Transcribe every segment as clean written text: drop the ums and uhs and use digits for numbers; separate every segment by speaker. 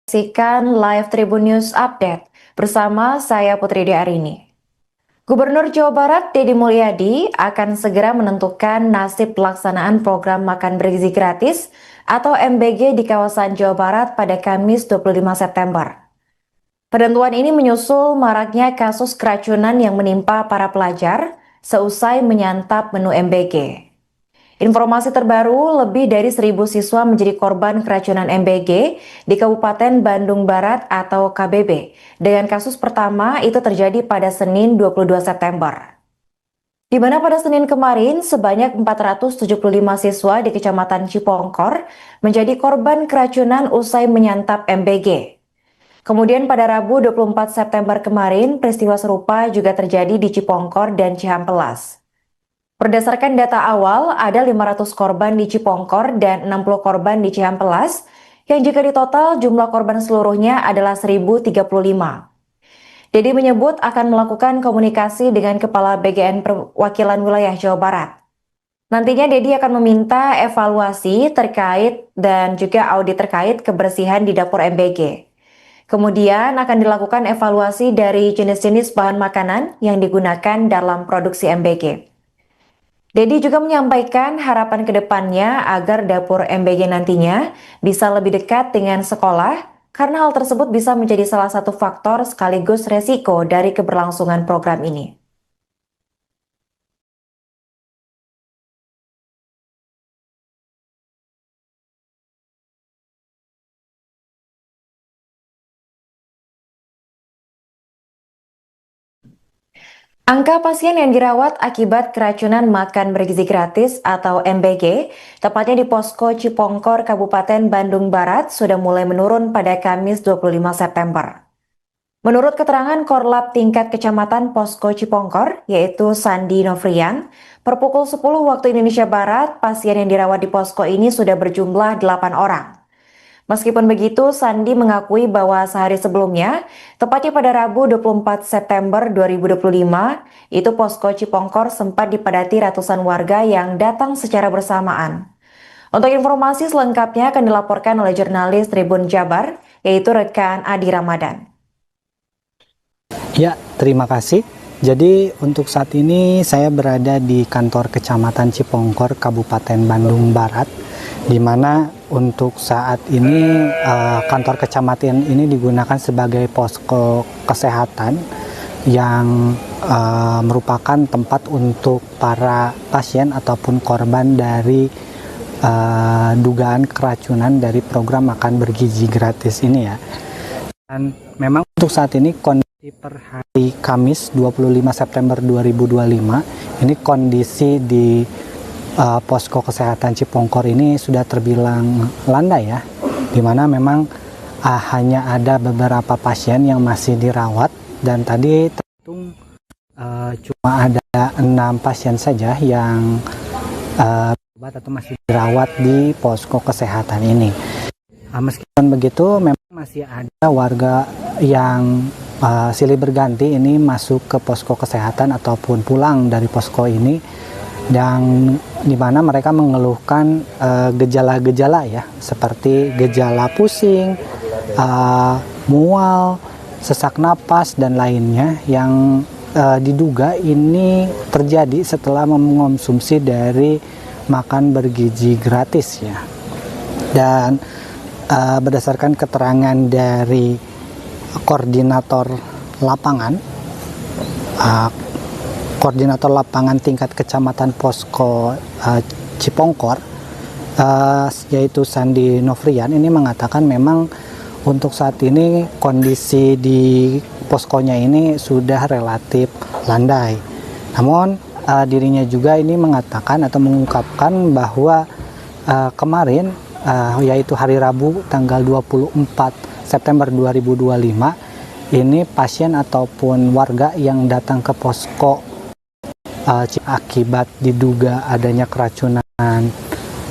Speaker 1: Saksikan live Tribun News Update bersama saya Putri Diarini. Gubernur Jawa Barat Deddy Mulyadi akan segera menentukan nasib pelaksanaan program makan bergizi gratis atau MBG di kawasan Jawa Barat pada Kamis 25 September. Penentuan ini menyusul maraknya kasus keracunan yang menimpa para pelajar seusai menyantap menu MBG. Informasi terbaru, lebih dari 1.000 siswa menjadi korban keracunan MBG di Kabupaten Bandung Barat atau KBB. Dengan kasus pertama itu terjadi pada Senin 22 September. Di mana pada Senin kemarin sebanyak 475 siswa di Kecamatan Cipongkor menjadi korban keracunan usai menyantap MBG. Kemudian pada Rabu 24 September kemarin, peristiwa serupa juga terjadi di Cipongkor dan Cihampelas. Berdasarkan data awal, ada 500 korban di Cipongkor dan 60 korban di Cihampelas, yang jika ditotal jumlah korban seluruhnya adalah 1.035. Deddy menyebut akan melakukan komunikasi dengan Kepala BGN Perwakilan Wilayah Jawa Barat. Nantinya Deddy akan meminta evaluasi terkait dan juga audit terkait kebersihan di dapur MBG. Kemudian akan dilakukan evaluasi dari jenis-jenis bahan makanan yang digunakan dalam produksi MBG. Deddy juga menyampaikan harapan ke depannya agar dapur MBG nantinya bisa lebih dekat dengan sekolah karena hal tersebut bisa menjadi salah satu faktor sekaligus resiko dari keberlangsungan program ini. Angka pasien yang dirawat akibat keracunan makan bergizi gratis atau MBG, tepatnya di Posko Cipongkor, Kabupaten Bandung Barat, sudah mulai menurun pada Kamis 25 September. Menurut keterangan Korlap tingkat Kecamatan Posko Cipongkor, yaitu Sandi Novrian, per pukul 10 waktu Indonesia Barat, pasien yang dirawat di posko ini sudah berjumlah 8 orang. Meskipun begitu, Sandi mengakui bahwa sehari sebelumnya, tepatnya pada Rabu 24 September 2025, itu posko Cipongkor sempat dipadati ratusan warga yang datang secara bersamaan. Untuk informasi selengkapnya akan dilaporkan oleh jurnalis Tribun Jabar, yaitu rekan Adi Ramadan.
Speaker 2: Ya, terima kasih. Jadi untuk saat ini saya berada di kantor Kecamatan Cipongkor, Kabupaten Bandung Barat, di mana untuk saat ini kantor kecamatan ini digunakan sebagai posko kesehatan yang merupakan tempat untuk para pasien ataupun korban dari dugaan keracunan dari program makan bergizi gratis ini ya. Dan memang untuk saat ini kondisi per hari Kamis 25 September 2025 ini kondisi di posko kesehatan Cipongkor ini sudah terbilang landai ya, dimana memang hanya ada beberapa pasien yang masih dirawat dan tadi terhitung cuma ada 6 pasien saja yang berobat atau masih dirawat di posko kesehatan ini. Meskipun begitu, memang masih ada warga yang silih berganti ini masuk ke posko kesehatan ataupun pulang dari posko ini, dan di mana mereka mengeluhkan gejala-gejala ya, seperti gejala pusing, mual, sesak napas dan lainnya yang diduga ini terjadi setelah mengonsumsi dari makan bergizi gratis ya. Dan berdasarkan keterangan dari koordinator lapangan tingkat kecamatan Posko Cipongkor, yaitu Sandi Novrian, ini mengatakan memang untuk saat ini kondisi di poskonya ini sudah relatif landai. Namun dirinya juga ini mengatakan atau mengungkapkan bahwa kemarin yaitu hari Rabu tanggal 24 September 2025 ini pasien ataupun warga yang datang ke posko akibat diduga adanya keracunan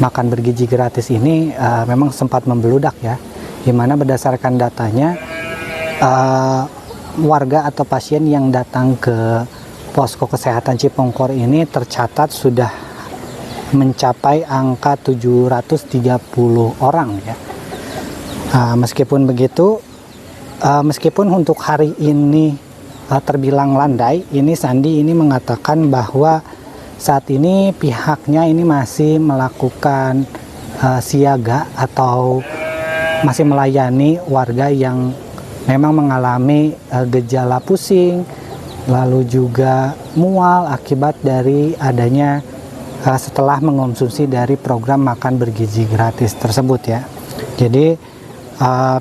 Speaker 2: makan bergizi gratis ini memang sempat membeludak ya, dimana berdasarkan datanya warga atau pasien yang datang ke posko kesehatan Cipongkor ini tercatat sudah mencapai angka 730 orang ya. Meskipun begitu, meskipun untuk hari ini terbilang landai, ini Sandi ini mengatakan bahwa saat ini pihaknya ini masih melakukan siaga atau masih melayani warga yang memang mengalami gejala pusing, lalu juga mual akibat dari adanya setelah mengonsumsi dari program makan bergizi gratis tersebut ya. Jadi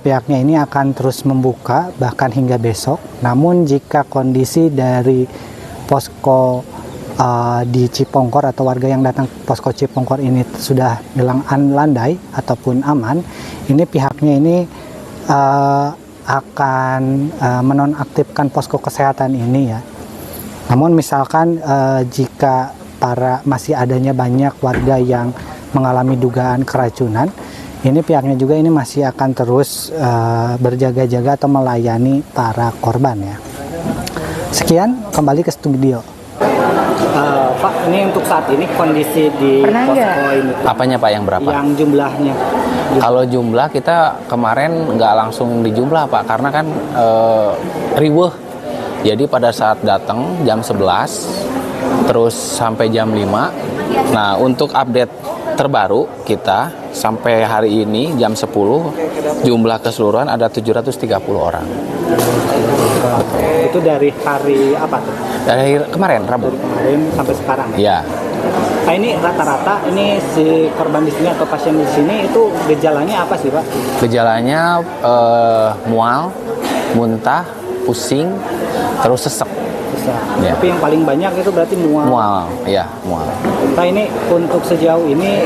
Speaker 2: pihaknya ini akan terus membuka bahkan hingga besok. Namun jika kondisi dari posko di Cipongkor atau warga yang datang ke posko Cipongkor ini sudah bilang landai ataupun aman, ini pihaknya ini akan menonaktifkan posko kesehatan ini ya. Namun misalkan jika masih adanya banyak warga yang mengalami dugaan keracunan, ini pihaknya juga ini masih akan terus berjaga-jaga atau melayani para korban ya. Sekian, kembali ke studio. Pak, ini untuk saat ini kondisi di posko ini.
Speaker 3: Apanya Pak, yang berapa?
Speaker 2: Yang jumlahnya.
Speaker 3: Kalau jumlah kita kemarin nggak langsung dijumlah Pak, karena kan riweuh. Jadi pada saat datang jam 11, terus sampai jam 5. Nah, untuk update terbaru kita sampai hari ini jam 10, jumlah keseluruhan ada 730 orang.
Speaker 2: Itu dari hari apa tuh?
Speaker 3: Dari kemarin, Rabu.
Speaker 2: Dari kemarin sampai sekarang.
Speaker 3: Ya.
Speaker 2: Nah, ini rata-rata ini si korban di sini atau pasien di sini itu gejalanya apa sih Pak?
Speaker 3: Gejalanya mual, muntah, pusing, terus sesek. Ya.
Speaker 2: Tapi yang paling banyak itu berarti mual.
Speaker 3: Mual, ya, mual.
Speaker 2: Nah, ini untuk sejauh ini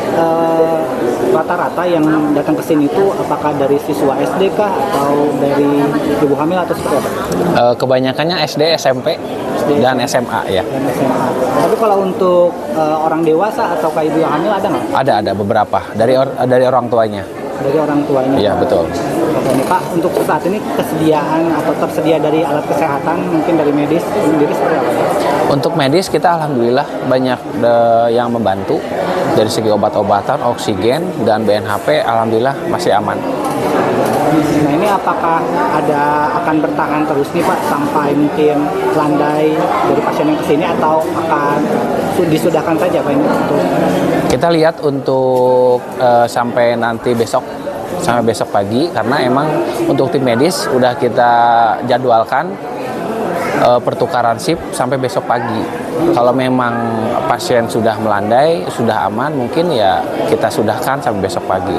Speaker 2: rata-rata yang datang ke sini itu apakah dari siswa SD kah atau dari ibu hamil atau seperti apa?
Speaker 3: Kebanyakannya SD, SMP, dan SMA ya.
Speaker 2: Dan SMA. Tapi kalau untuk orang dewasa atau ibu yang hamil ada nggak?
Speaker 3: Ada beberapa dari orang tuanya.
Speaker 2: Dari orang tuanya.
Speaker 3: Iya, betul.
Speaker 2: Oke, nih Pak, untuk saat ini kesediaan atau tersedia dari alat kesehatan mungkin dari medis sendiri seperti apa?
Speaker 3: Untuk medis kita alhamdulillah banyak yang membantu dari segi obat-obatan, oksigen, dan BNHP alhamdulillah masih aman.
Speaker 2: Nah, ini apakah akan bertahan terus nih Pak sampai mungkin landai dari pasien yang kesini atau akan disudahkan saja Pak ini untuk?
Speaker 3: Kita lihat untuk sampai nanti sampai besok pagi, karena emang untuk tim medis udah kita jadwalkan pertukaran shift sampai besok pagi. Kalau memang pasien sudah melandai, sudah aman, mungkin ya kita sudahkan sampai besok pagi.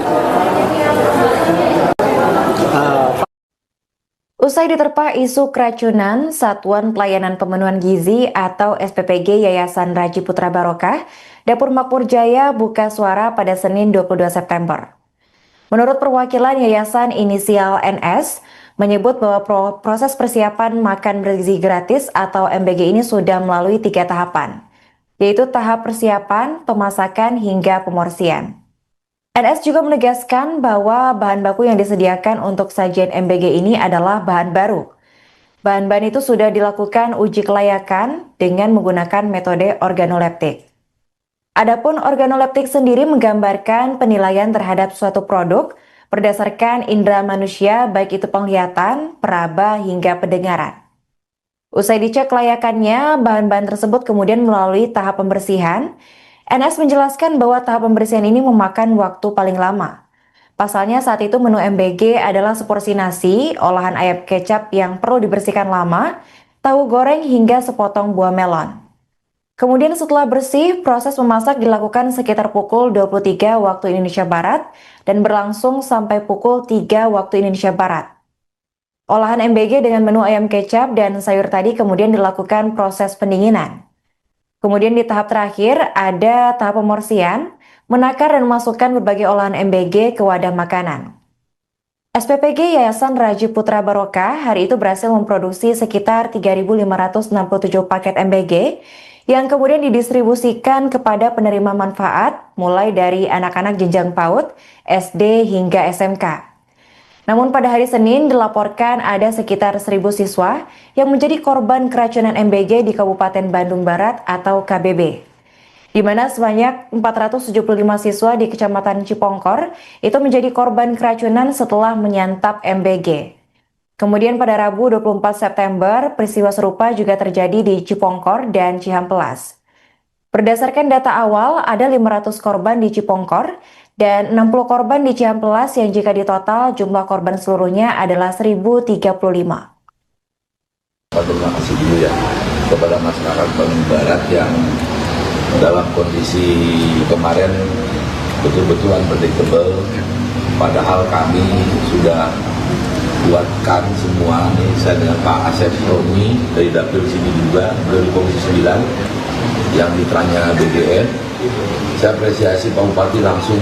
Speaker 1: Usai diterpa isu keracunan, Satuan Pelayanan Pemenuhan Gizi atau SPPG Yayasan Raji Putra Barokah, Dapur Makmur Jaya buka suara pada Senin 22 September. Menurut perwakilan Yayasan inisial NS, menyebut bahwa proses persiapan makan bergizi gratis atau MBG ini sudah melalui 3 tahapan, yaitu tahap persiapan, pemasakan, hingga pemorsian. NS juga menegaskan bahwa bahan baku yang disediakan untuk sajian MBG ini adalah bahan baru. Bahan-bahan itu sudah dilakukan uji kelayakan dengan menggunakan metode organoleptik. Adapun organoleptik sendiri menggambarkan penilaian terhadap suatu produk berdasarkan indera manusia baik itu penglihatan, peraba, hingga pendengaran. Usai dicek kelayakannya, bahan-bahan tersebut kemudian melalui tahap pembersihan. NS menjelaskan bahwa tahap pembersihan ini memakan waktu paling lama. Pasalnya saat itu menu MBG adalah seporsi nasi, olahan ayam kecap yang perlu dibersihkan lama, tahu goreng hingga sepotong buah melon. Kemudian setelah bersih, proses memasak dilakukan sekitar pukul 23 waktu Indonesia Barat dan berlangsung sampai pukul 3 waktu Indonesia Barat. Olahan MBG dengan menu ayam kecap dan sayur tadi kemudian dilakukan proses pendinginan. Kemudian di tahap terakhir ada tahap pemorsian, menakar dan memasukkan berbagai olahan MBG ke wadah makanan. SPPG Yayasan Raji Putra Barokah hari itu berhasil memproduksi sekitar 3.567 paket MBG yang kemudian didistribusikan kepada penerima manfaat mulai dari anak-anak jenjang PAUD, SD hingga SMK. Namun pada hari Senin dilaporkan ada sekitar 1.000 siswa yang menjadi korban keracunan MBG di Kabupaten Bandung Barat atau KBB. di mana sebanyak 475 siswa di Kecamatan Cipongkor itu menjadi korban keracunan setelah menyantap MBG. Kemudian pada Rabu 24 September, peristiwa serupa juga terjadi di Cipongkor dan Cihampelas. Berdasarkan data awal, ada 500 korban di Cipongkor dan 60 korban di Cihampelas yang jika ditotal jumlah korban seluruhnya adalah 1.035.
Speaker 4: Terima kasih dulu ya kepada masyarakat Bandung Barat yang dalam kondisi kemarin betul-betul unpredictable, padahal kami sudah buatkan semua nih, saya dengan Pak Asep Romi dari Dapil sini juga dari Komisi 9 yang mitranya BGN. Saya apresiasi Pak Bupati langsung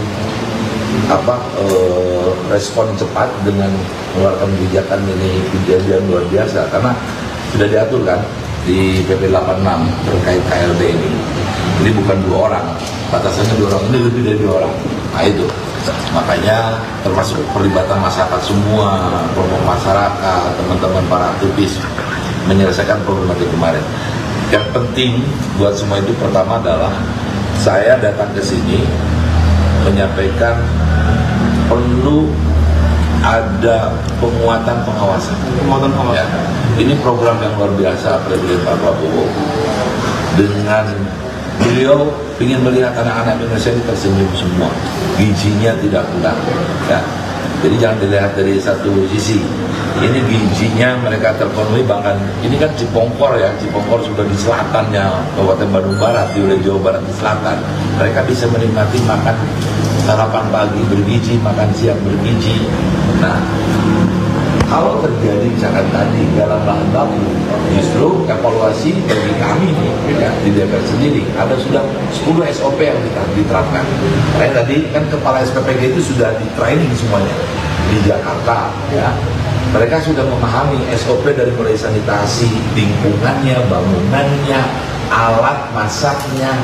Speaker 4: respon cepat dengan mengeluarkan kebijakan ini, kejadian luar biasa karena sudah diatur kan di PP 86 terkait KLB ini. Ini bukan 2 orang, batasannya 2 orang, ini lebih dari 2 orang. Nah itu, makanya termasuk perlibatan masyarakat semua, kelompok masyarakat, teman-teman para aktivis menyelesaikan problematik kemarin. Yang penting buat semua itu pertama adalah saya datang ke sini menyampaikan perlu ada penguatan pengawasan. Ya. Ini program yang luar biasa Presiden Pak Prabowo. Dengan beliau ingin melihat anak-anak Indonesia ini tersenyum semua, gizinya tidak kurang. Ya. Jadi jangan dilihat dari satu sisi. Ini gizinya mereka terpenuhi, bahkan ini kan Cipongkor ya, Cipongkor sudah di selatannya Kabupaten Bandung Barat, di wilayah Jawa Barat di selatan. Mereka bisa menikmati makan sarapan pagi bergizi, makan siang bergizi. Nah, kalau terjadi misalkan tadi dalam bahan baku, justru evaluasi bagi kami nih, ya, di DPR sendiri ada sudah 10 SOP yang diterapkan. Karena tadi kan kepala SPPG itu sudah di training semuanya di Jakarta, ya. Mereka sudah memahami SOP dari mulai sanitasi, lingkungannya, bangunannya, alat masaknya,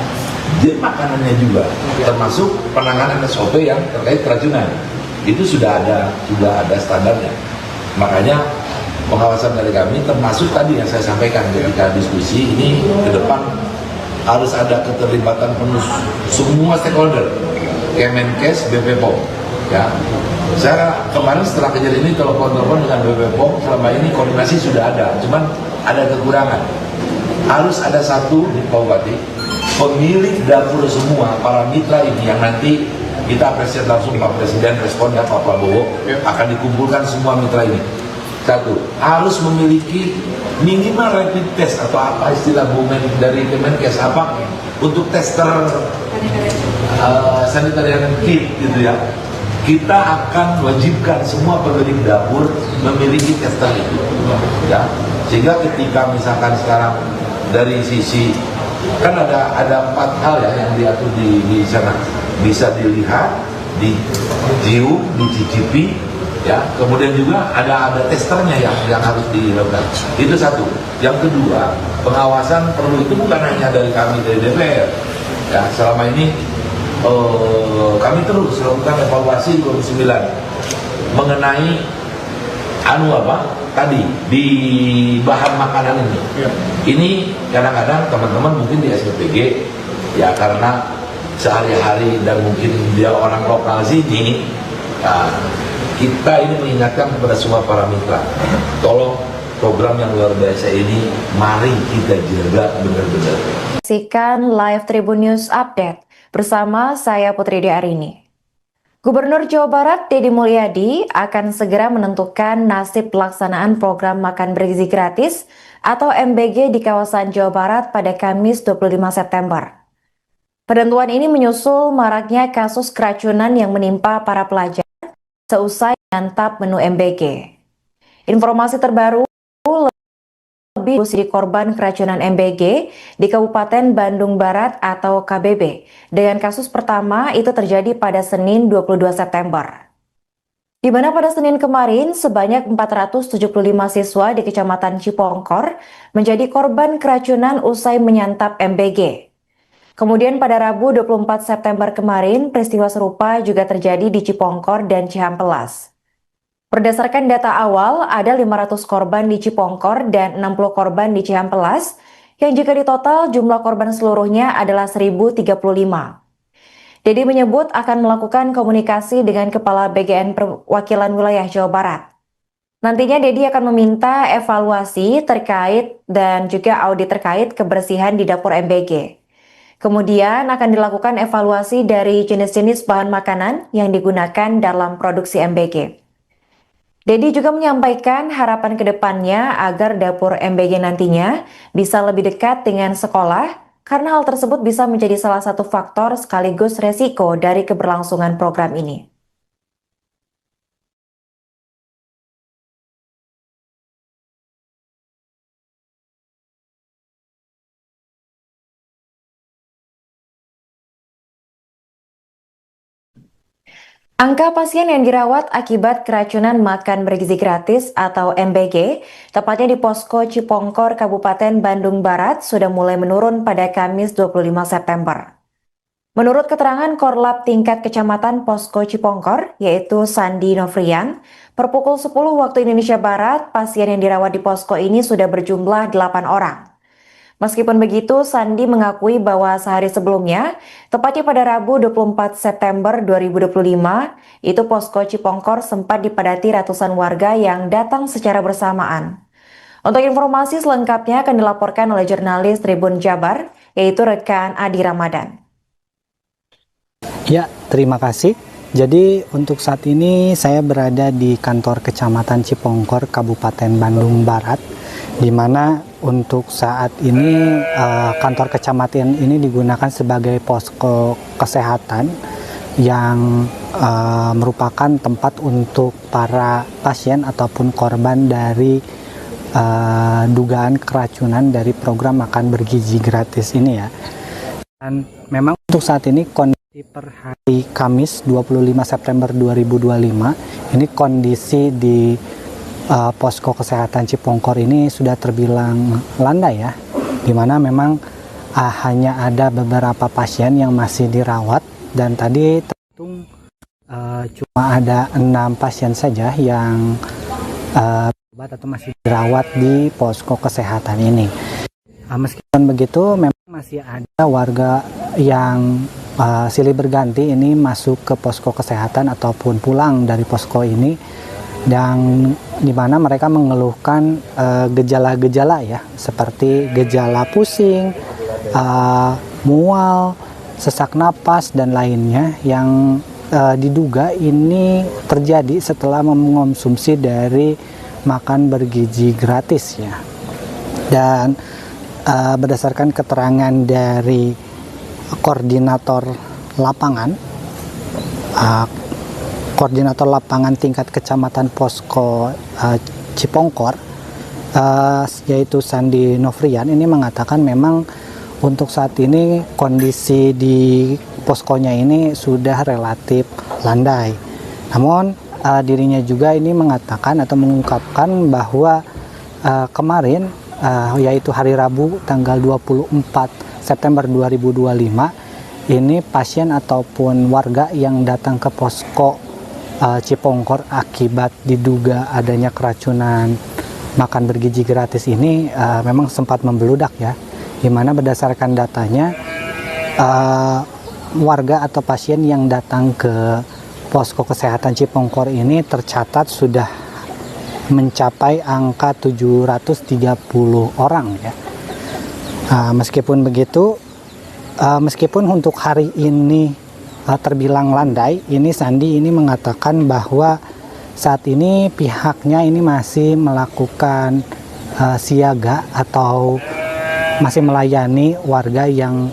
Speaker 4: makanannya juga, termasuk penanganan SOP yang terkait keracunan. Itu sudah ada standarnya. Makanya pengawasan dari kami termasuk tadi yang saya sampaikan ketika diskusi ini ke depan harus ada keterlibatan penuh semua stakeholder, Kemenkes, BP POM. Ya, saya kemarin setelah kejadian ini telepon dengan BP POM, selama ini koordinasi sudah ada, cuman ada kekurangan. Harus ada satu Pak Bupati, pemilik dapur semua para mitra ini yang nanti kita apresiasi langsung Pak Presiden responnya Pak Prabowo akan dikumpulkan semua mitra ini. Satu, harus memiliki minimal rapid test atau apa istilah bumen dari Kemenkes apa untuk tester sanitary kit gitu ya. Kita akan wajibkan semua pemilik dapur memiliki tester itu, ya. Sehingga ketika misalkan sekarang dari sisi kan ada 4 hal ya yang diatur di sana, bisa dilihat, dicium, dicicipi, ya. Kemudian juga ada testernya yang harus dilakukan. Itu satu. Yang kedua, pengawasan perlu itu bukan hanya dari kami dari DPR. Ya, selama ini kami terus melakukan evaluasi 29 mengenai tadi di bahan makanan ini. Ini kadang-kadang teman-teman mungkin di SPPG ya karena sehari-hari dan mungkin dia orang lokal sini, nah, kita ini mengingatkan kepada semua para mitra, tolong program yang luar biasa ini mari kita jaga benar-benar.
Speaker 1: Saksikan live Tribun News Update bersama saya Putri Diarini. Gubernur Jawa Barat Deddy Mulyadi akan segera menentukan nasib pelaksanaan program makan bergizi gratis atau MBG di kawasan Jawa Barat pada Kamis 25 September. Penentuan ini menyusul maraknya kasus keracunan yang menimpa para pelajar seusai menyantap menu MBG. Informasi terbaru lebih di korban keracunan MBG di Kabupaten Bandung Barat atau KBB. Dengan kasus pertama itu terjadi pada Senin 22 September. Di mana pada Senin kemarin sebanyak 475 siswa di Kecamatan Cipongkor menjadi korban keracunan usai menyantap MBG. Kemudian pada Rabu 24 September kemarin peristiwa serupa juga terjadi di Cipongkor dan Cihampelas. Berdasarkan data awal, ada 500 korban di Cipongkor dan 60 korban di Cihampelas yang jika ditotal jumlah korban seluruhnya adalah 1.035. Dedi menyebut akan melakukan komunikasi dengan Kepala BGN Perwakilan Wilayah Jawa Barat. Nantinya Dedi akan meminta evaluasi terkait dan juga audit terkait kebersihan di dapur MBG. Kemudian akan dilakukan evaluasi dari jenis-jenis bahan makanan yang digunakan dalam produksi MBG. Dedi juga menyampaikan harapan ke depannya agar dapur MBG nantinya bisa lebih dekat dengan sekolah, karena hal tersebut bisa menjadi salah satu faktor sekaligus resiko dari keberlangsungan program ini. Angka pasien yang dirawat akibat keracunan makan bergizi gratis atau MBG, tepatnya di Posko Cipongkor, Kabupaten Bandung Barat, sudah mulai menurun pada Kamis 25 September. Menurut keterangan Korlap tingkat Kecamatan Posko Cipongkor, yaitu Sandi Novrian, per pukul 10 waktu Indonesia Barat, pasien yang dirawat di posko ini sudah berjumlah 8 orang. Meskipun begitu, Sandi mengakui bahwa sehari sebelumnya, tepatnya pada Rabu 24 September 2025, itu Posko Cipongkor sempat dipadati ratusan warga yang datang secara bersamaan. Untuk informasi selengkapnya akan dilaporkan oleh jurnalis Tribun Jabar, yaitu rekan Adi Ramadan.
Speaker 2: Ya, terima kasih. Jadi untuk saat ini saya berada di kantor Kecamatan Cipongkor, Kabupaten Bandung Barat, di mana untuk saat ini kantor kecamatan ini digunakan sebagai posko kesehatan yang merupakan tempat untuk para pasien ataupun korban dari dugaan keracunan dari program makan bergizi gratis ini ya. Dan memang untuk saat ini kondisi per hari Kamis 25 September 2025 ini kondisi di posko kesehatan Cipongkor ini sudah terbilang landai ya, dimana memang hanya ada beberapa pasien yang masih dirawat, dan tadi terhitung cuma ada 6 pasien saja yang atau masih dirawat di posko kesehatan ini. Meskipun begitu, memang masih ada warga yang silih berganti ini masuk ke posko kesehatan ataupun pulang dari posko ini, dan di mana mereka mengeluhkan gejala-gejala ya, seperti gejala pusing, mual, sesak napas dan lainnya yang diduga ini terjadi setelah mengonsumsi dari makan bergizi gratis ya. Dan berdasarkan keterangan dari koordinator lapangan tingkat kecamatan Posko Cipongkor, yaitu Sandi Novrian, ini mengatakan memang untuk saat ini kondisi di poskonya ini sudah relatif landai. Namun dirinya juga ini mengatakan atau mengungkapkan bahwa kemarin yaitu hari Rabu tanggal 24 September 2025 ini pasien ataupun warga yang datang ke posko Cipongkor akibat diduga adanya keracunan makan bergizi gratis ini memang sempat membeludak ya, dimana berdasarkan datanya warga atau pasien yang datang ke posko kesehatan Cipongkor ini tercatat sudah mencapai angka 730 orang ya. Meskipun begitu, meskipun untuk hari ini terbilang landai, ini Sandi ini mengatakan bahwa saat ini pihaknya ini masih melakukan siaga atau masih melayani warga yang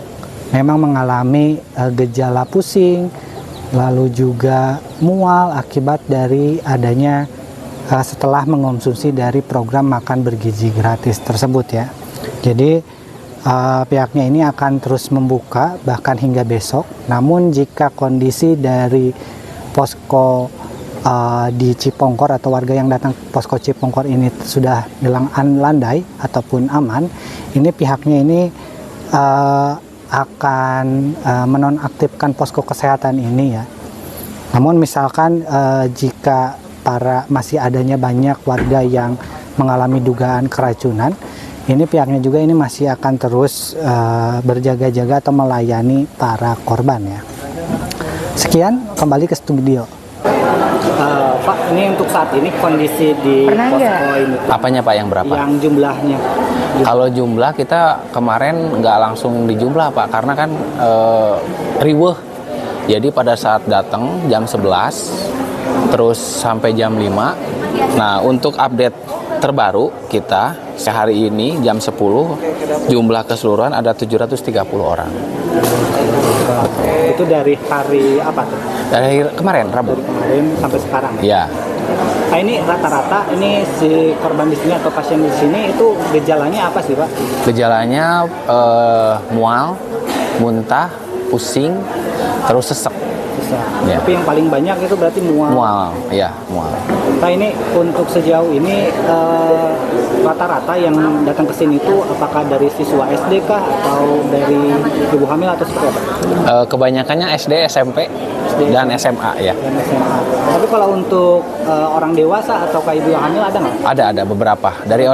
Speaker 2: memang mengalami gejala pusing, lalu juga mual akibat dari adanya setelah mengonsumsi dari program makan bergizi gratis tersebut ya. Jadi pihaknya ini akan terus membuka bahkan hingga besok. Namun jika kondisi dari posko di Cipongkor atau warga yang datang ke posko Cipongkor ini sudah bilang landai ataupun aman, ini pihaknya ini akan menonaktifkan posko kesehatan ini ya. Namun misalkan jika masih adanya banyak warga yang mengalami dugaan keracunan, ini pihaknya juga ini masih akan terus berjaga-jaga atau melayani para korban ya. Sekian, kembali ke studio. Pak, ini untuk saat ini kondisi di posko ini.
Speaker 3: Apanya Pak, yang berapa?
Speaker 2: Yang jumlahnya.
Speaker 3: Kalau jumlah kita kemarin nggak langsung dijumlah Pak, karena kan riweuh. Jadi pada saat datang jam 11, terus sampai jam 5. Nah, untuk update terbaru kita sehari ini jam 10, jumlah keseluruhan ada 730 orang.
Speaker 2: Itu dari hari apa tuh?
Speaker 3: Dari kemarin, Rabu.
Speaker 2: Dari kemarin sampai sekarang.
Speaker 3: Ya.
Speaker 2: Nah, ini rata-rata ini si korban di sini atau pasien di sini itu gejalanya apa sih Pak?
Speaker 3: Gejalanya mual, muntah, pusing, terus sesek. Ya.
Speaker 2: Tapi yang paling banyak itu berarti mual.
Speaker 3: Mual, ya, mual.
Speaker 2: Nah, ini untuk sejauh ini rata-rata yang datang ke sini itu apakah dari siswa SD kah atau dari ibu hamil atau seperti apa?
Speaker 3: Kebanyakannya SD, SMP, dan SMA ya.
Speaker 2: Dan SMA. Tapi kalau untuk orang dewasa atau ibu hamil ada nggak?
Speaker 3: Ada beberapa dari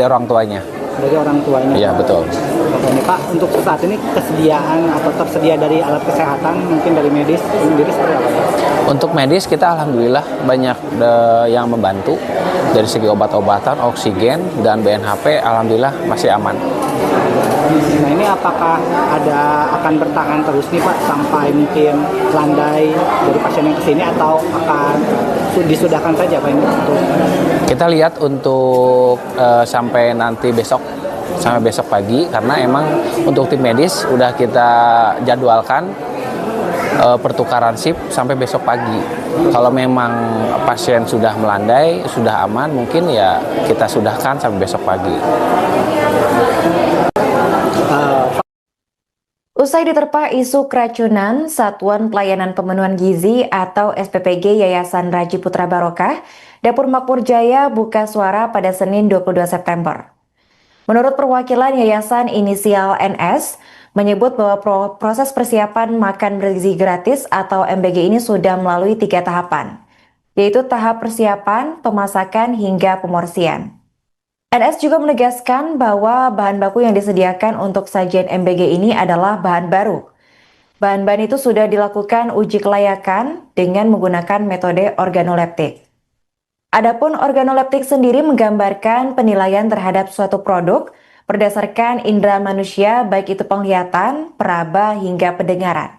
Speaker 3: orang tuanya.
Speaker 2: Dari orang tuanya.
Speaker 3: Iya, betul.
Speaker 2: Oke, Pak, untuk saat ini kesediaan atau tersedia dari alat kesehatan mungkin dari medis sendiri seperti apa?
Speaker 3: Untuk medis kita alhamdulillah banyak yang membantu dari segi obat-obatan, oksigen, dan BNHP alhamdulillah masih aman.
Speaker 2: Nah, ini apakah akan bertahan terus nih Pak sampai mungkin landai dari pasien yang kesini atau akan disudahkan saja Pak ini?
Speaker 3: Kita lihat untuk sampai nanti sampai besok pagi, karena emang untuk tim medis udah kita jadwalkan pertukaran shift sampai besok pagi. Kalau memang pasien sudah melandai, sudah aman, mungkin ya kita sudahkan sampai besok pagi.
Speaker 1: Usai diterpa isu keracunan, Satuan Pelayanan Pemenuhan Gizi atau SPPG Yayasan Raji Putra Barokah, Dapur Makmur Jaya buka suara pada Senin 22 September. Menurut perwakilan Yayasan inisial NS, menyebut bahwa proses persiapan makan bergizi gratis atau MBG ini sudah melalui 3 tahapan, yaitu tahap persiapan, pemasakan, hingga pemorsian. NS juga menegaskan bahwa bahan baku yang disediakan untuk sajian MBG ini adalah bahan baru. Bahan-bahan itu sudah dilakukan uji kelayakan dengan menggunakan metode organoleptik. Adapun organoleptik sendiri menggambarkan penilaian terhadap suatu produk berdasarkan indera manusia baik itu penglihatan, peraba, hingga pendengaran.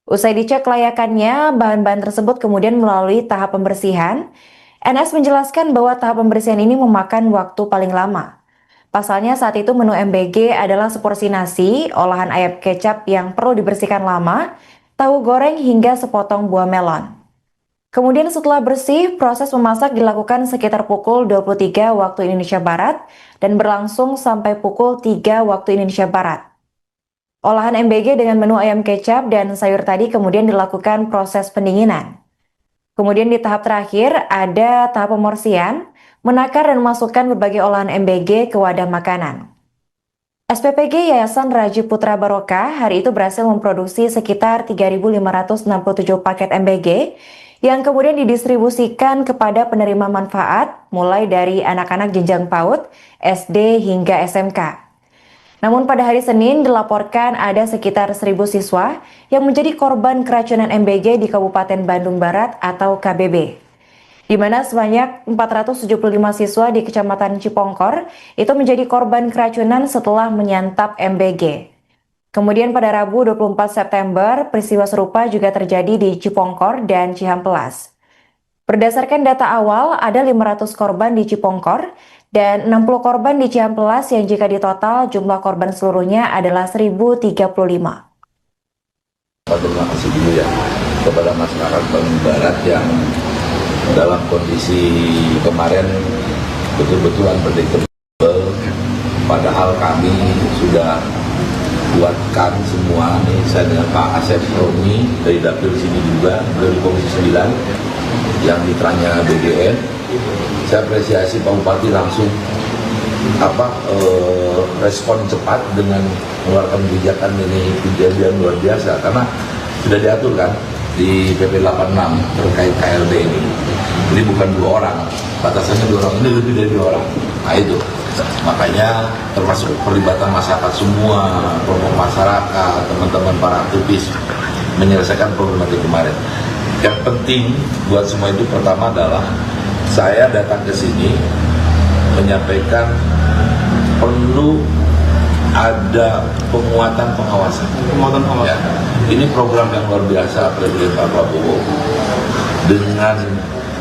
Speaker 1: Usai dicek kelayakannya, bahan-bahan tersebut kemudian melalui tahap pembersihan. NS menjelaskan bahwa tahap pembersihan ini memakan waktu paling lama. Pasalnya saat itu menu MBG adalah seporsi nasi, olahan ayam kecap yang perlu dibersihkan lama, tahu goreng hingga sepotong buah melon. Kemudian setelah bersih, proses memasak dilakukan sekitar pukul 23 waktu Indonesia Barat dan berlangsung sampai pukul 3 waktu Indonesia Barat. Olahan MBG dengan menu ayam kecap dan sayur tadi kemudian dilakukan proses pendinginan. Kemudian di tahap terakhir ada tahap pemorsian, menakar dan memasukkan berbagai olahan MBG ke wadah makanan. SPPG Yayasan Raji Putra Barokah hari itu berhasil memproduksi sekitar 3.567 paket MBG yang kemudian didistribusikan kepada penerima manfaat mulai dari anak-anak jenjang PAUD, SD hingga SMK. Namun pada hari Senin dilaporkan ada sekitar 1.000 siswa yang menjadi korban keracunan MBG di Kabupaten Bandung Barat atau KBB. Di mana sebanyak 475 siswa di Kecamatan Cipongkor itu menjadi korban keracunan setelah menyantap MBG. Kemudian pada Rabu 24 September, peristiwa serupa juga terjadi di Cipongkor dan Cihampelas. Berdasarkan data awal, ada 500 korban di Cipongkor dan 60 korban di Cihampelas yang jika ditotal jumlah korban seluruhnya adalah 1.035.
Speaker 4: Terima kasih dulu ya kepada masyarakat Bandung Barat yang dalam kondisi kemarin betul-betul unpredictable, padahal kami sudah buatkan semua nih, saya dengan Pak Asep Romi dari dapil sini juga dari Komisi 9 yang mitranya BGN. Saya apresiasi Pak Bupati langsung respon cepat dengan mengeluarkan kebijakan ini, kejadian luar biasa karena sudah diatur kan di PP 86 terkait KLB ini. Ini bukan 2 orang, batasannya 2 orang, ini lebih dari 2 orang. Nah itu. Makanya termasuk perlibatan masyarakat semua, kelompok masyarakat, teman-teman para aktivis menyelesaikan problematik kemarin. Yang penting buat semua itu pertama adalah saya datang ke sini menyampaikan perlu ada penguatan pengawasan. Ya. Ini program yang luar biasa Presiden Pak Prabowo. Dengan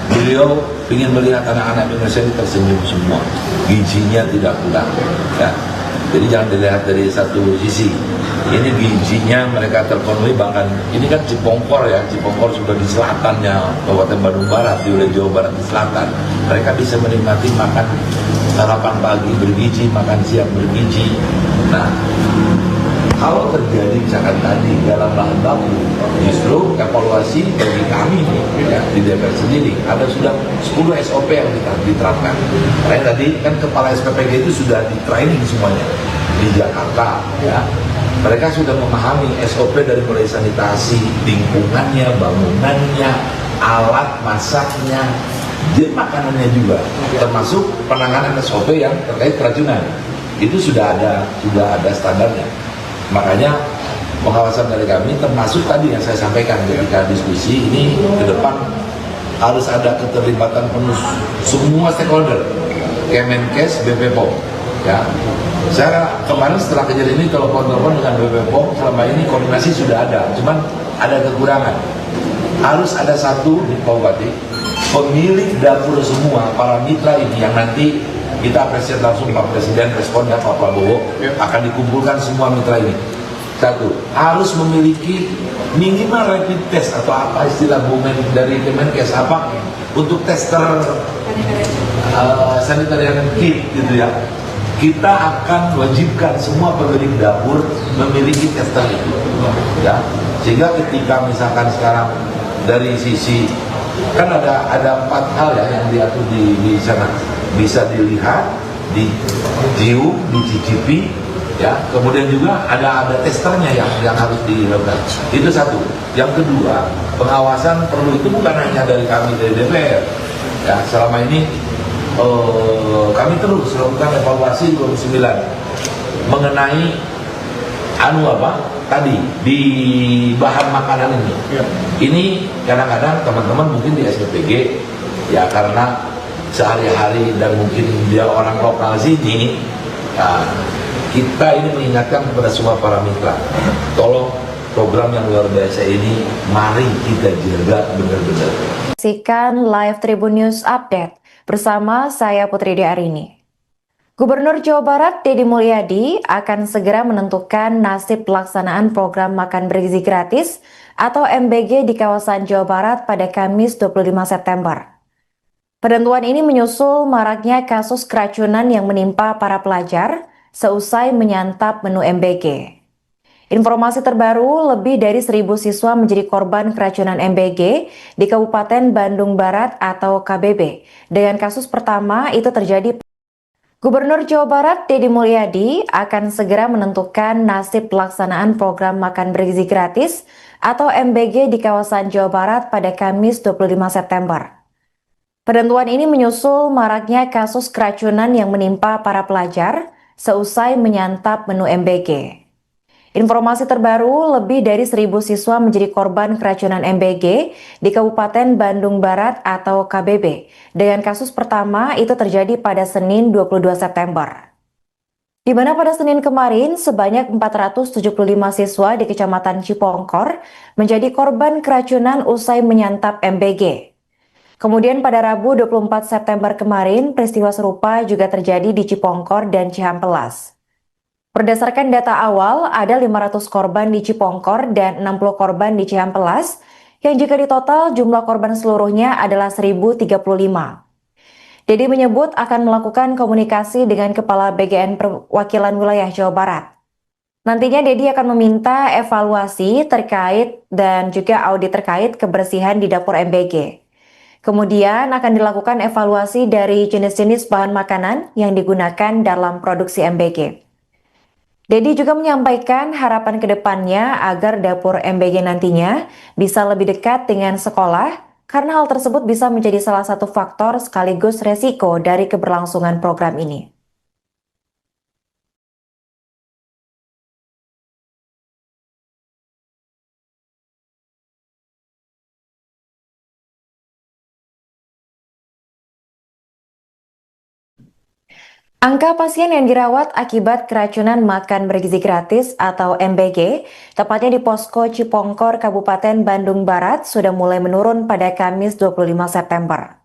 Speaker 4: beliau ingin melihat anak-anak Indonesia ini tersenyum semua, gizinya tidak kurang. Ya. Jadi jangan dilihat dari satu sisi. Ini gizinya mereka terpenuhi, bahkan ini kan Cipongkor ya, Cipongkor sudah di selatannya Kabupaten Bandung Barat, di wilayah Jawa Barat di selatan. Mereka bisa menikmati makan sarapan pagi bergizi, makan siang bergizi. Nah, kalau terjadi misalkan tadi dalam bahan baku, justru evaluasi bagi kami ya, di DPR sendiri ada sudah 10 SOP yang diterapkan. Karena tadi kan kepala SPPG itu sudah di training semuanya di Jakarta ya. Mereka sudah memahami SOP dari mulai sanitasi, lingkungannya, bangunannya, alat masaknya, dan makanannya juga, termasuk penanganan SOP yang terkait keracunan. Itu sudah ada standarnya. Makanya pengawasan dari kami termasuk tadi yang saya sampaikan ketika diskusi ini ke depan harus ada keterlibatan penuh semua stakeholder, Kemenkes, BPOM. Ya, saya kemarin setelah kejadian ini telepon dengan BPOM, selama ini koordinasi sudah ada, cuman ada kekurangan. Harus ada satu di Bupati pemilik dapur semua para mitra ini yang nanti kita apresiasi langsung Pak Presiden responnya Pak Prabowo akan dikumpulkan semua mitra ini. Satu, harus memiliki minimal rapid test atau apa istilah dari Kemenkes apa untuk tester sanitarian kit gitu ya. Kita akan wajibkan semua pemilik dapur memiliki tester itu, ya. Sehingga ketika misalkan sekarang dari sisi kan ada 4 hal ya yang diatur di sana, bisa dilihat, dicium, dicicipi, ya. Kemudian juga ada testernya yang harus dilakukan. Itu satu. Yang kedua, pengawasan perlu itu bukan hanya dari kami dari DPR, ya. Selama ini kami terus melakukan evaluasi 29 mengenai tadi di bahan makanan ini. Ini kadang-kadang teman-teman mungkin di SPPG ya karena sehari-hari dan mungkin dia orang lokal sini, ya, kita ini mengingatkan kepada semua para mitra, tolong program yang luar biasa ini mari kita jaga benar-benar.
Speaker 1: Saksikan live Tribun News Update bersama saya Putri Diarini. Gubernur Jawa Barat Deddy Mulyadi akan segera menentukan nasib pelaksanaan program makan bergizi gratis atau MBG di kawasan Jawa Barat pada Kamis 25 September. Penentuan ini menyusul maraknya kasus keracunan yang menimpa para pelajar seusai menyantap menu MBG. Informasi terbaru, lebih dari 1.000 siswa menjadi korban keracunan MBG di Kabupaten Bandung Barat atau KBB. Dengan kasus pertama itu terjadi. Gubernur Jawa Barat Deddy Mulyadi akan segera menentukan nasib pelaksanaan program makan bergizi gratis atau MBG di kawasan Jawa Barat pada Kamis 25 September. Penentuan ini menyusul maraknya kasus keracunan yang menimpa para pelajar seusai menyantap menu MBG. Informasi terbaru, lebih dari 1.000 siswa menjadi korban keracunan MBG di Kabupaten Bandung Barat atau KBB. Dengan kasus pertama itu terjadi pada Senin 22 September. Di mana pada Senin kemarin sebanyak 475 siswa di Kecamatan Cipongkor menjadi korban keracunan usai menyantap MBG. Kemudian pada Rabu 24 September kemarin peristiwa serupa juga terjadi di Cipongkor dan Cihampelas. Berdasarkan data awal, ada 500 korban di Cipongkor dan 60 korban di Cihampelas, yang jika ditotal jumlah korban seluruhnya adalah 1.035. Deddy menyebut akan melakukan komunikasi dengan Kepala BGN Perwakilan Wilayah Jawa Barat. Nantinya Deddy akan meminta evaluasi terkait dan juga audit terkait kebersihan di dapur MBG. Kemudian akan dilakukan evaluasi dari jenis-jenis bahan makanan yang digunakan dalam produksi MBG. Deddy juga menyampaikan harapan ke depannya agar dapur MBG nantinya bisa lebih dekat dengan sekolah karena hal tersebut bisa menjadi salah satu faktor sekaligus resiko dari keberlangsungan program ini. Angka pasien yang dirawat akibat keracunan makan bergizi gratis atau MBG, tepatnya di Posko Cipongkor, Kabupaten Bandung Barat, sudah mulai menurun pada Kamis 25 September.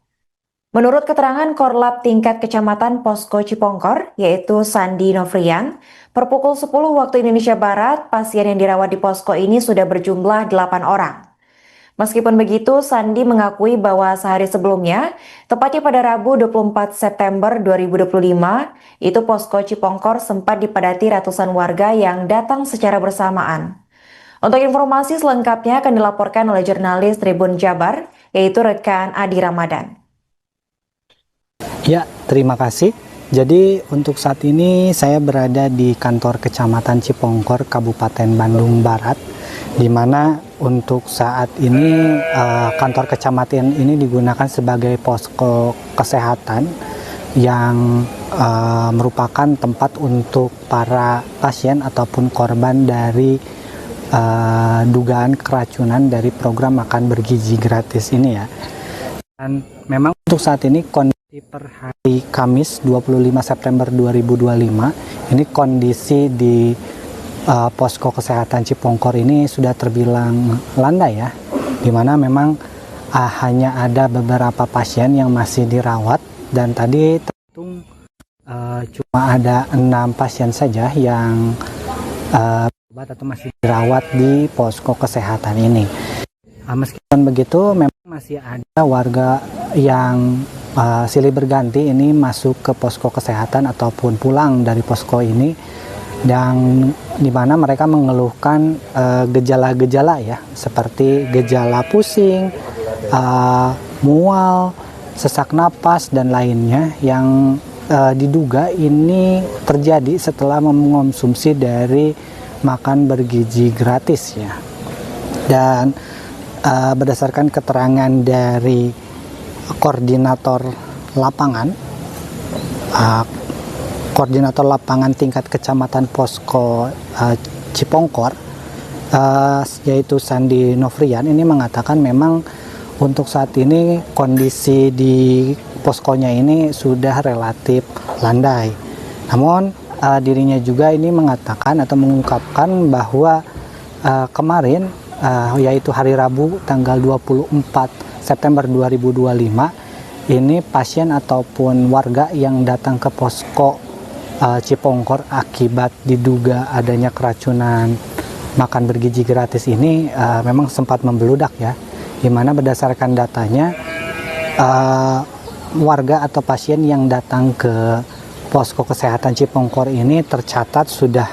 Speaker 1: Menurut keterangan Korlap tingkat Kecamatan Posko Cipongkor, yaitu Sandi Novrian, per pukul 10 waktu Indonesia Barat, pasien yang dirawat di posko ini sudah berjumlah 8 orang. Meskipun begitu, Sandi mengakui bahwa sehari sebelumnya, tepatnya pada Rabu 24 September 2025, itu posko Cipongkor sempat dipadati ratusan warga yang datang secara bersamaan. Untuk informasi selengkapnya akan dilaporkan oleh jurnalis Tribun Jabar, yaitu rekan Adi Ramadan.
Speaker 2: Ya, terima kasih. Jadi untuk saat ini saya berada di kantor Kecamatan Cipongkor, Kabupaten Bandung Barat, di mana untuk saat ini kantor kecamatan ini digunakan sebagai posko kesehatan yang merupakan tempat untuk para pasien ataupun korban dari dugaan keracunan dari program makan bergizi gratis ini ya. Dan memang untuk saat ini kondisi per hari Kamis 25 September 2025 ini kondisi di posko kesehatan Cipongkor ini sudah terbilang landai ya, dimana memang hanya ada beberapa pasien yang masih dirawat dan tadi terhitung cuma ada 6 pasien saja yang atau masih dirawat di posko kesehatan ini. Meskipun begitu, memang masih ada warga yang silih berganti ini masuk ke posko kesehatan ataupun pulang dari posko ini, dan di mana mereka mengeluhkan gejala-gejala ya, seperti gejala pusing, mual, sesak napas dan lainnya yang diduga ini terjadi setelah mengonsumsi dari makan bergizi gratis ya. Dan berdasarkan keterangan dari koordinator lapangan tingkat kecamatan Posko Cipongkor, yaitu Sandi Novrian, ini mengatakan memang untuk saat ini kondisi di poskonya ini sudah relatif landai. Namun dirinya juga ini mengatakan atau mengungkapkan bahwa kemarin yaitu hari Rabu tanggal 24 September 2025 ini pasien ataupun warga yang datang ke posko Cipongkor akibat diduga adanya keracunan makan bergizi gratis ini memang sempat membeludak ya, dimana berdasarkan datanya warga atau pasien yang datang ke posko kesehatan Cipongkor ini tercatat sudah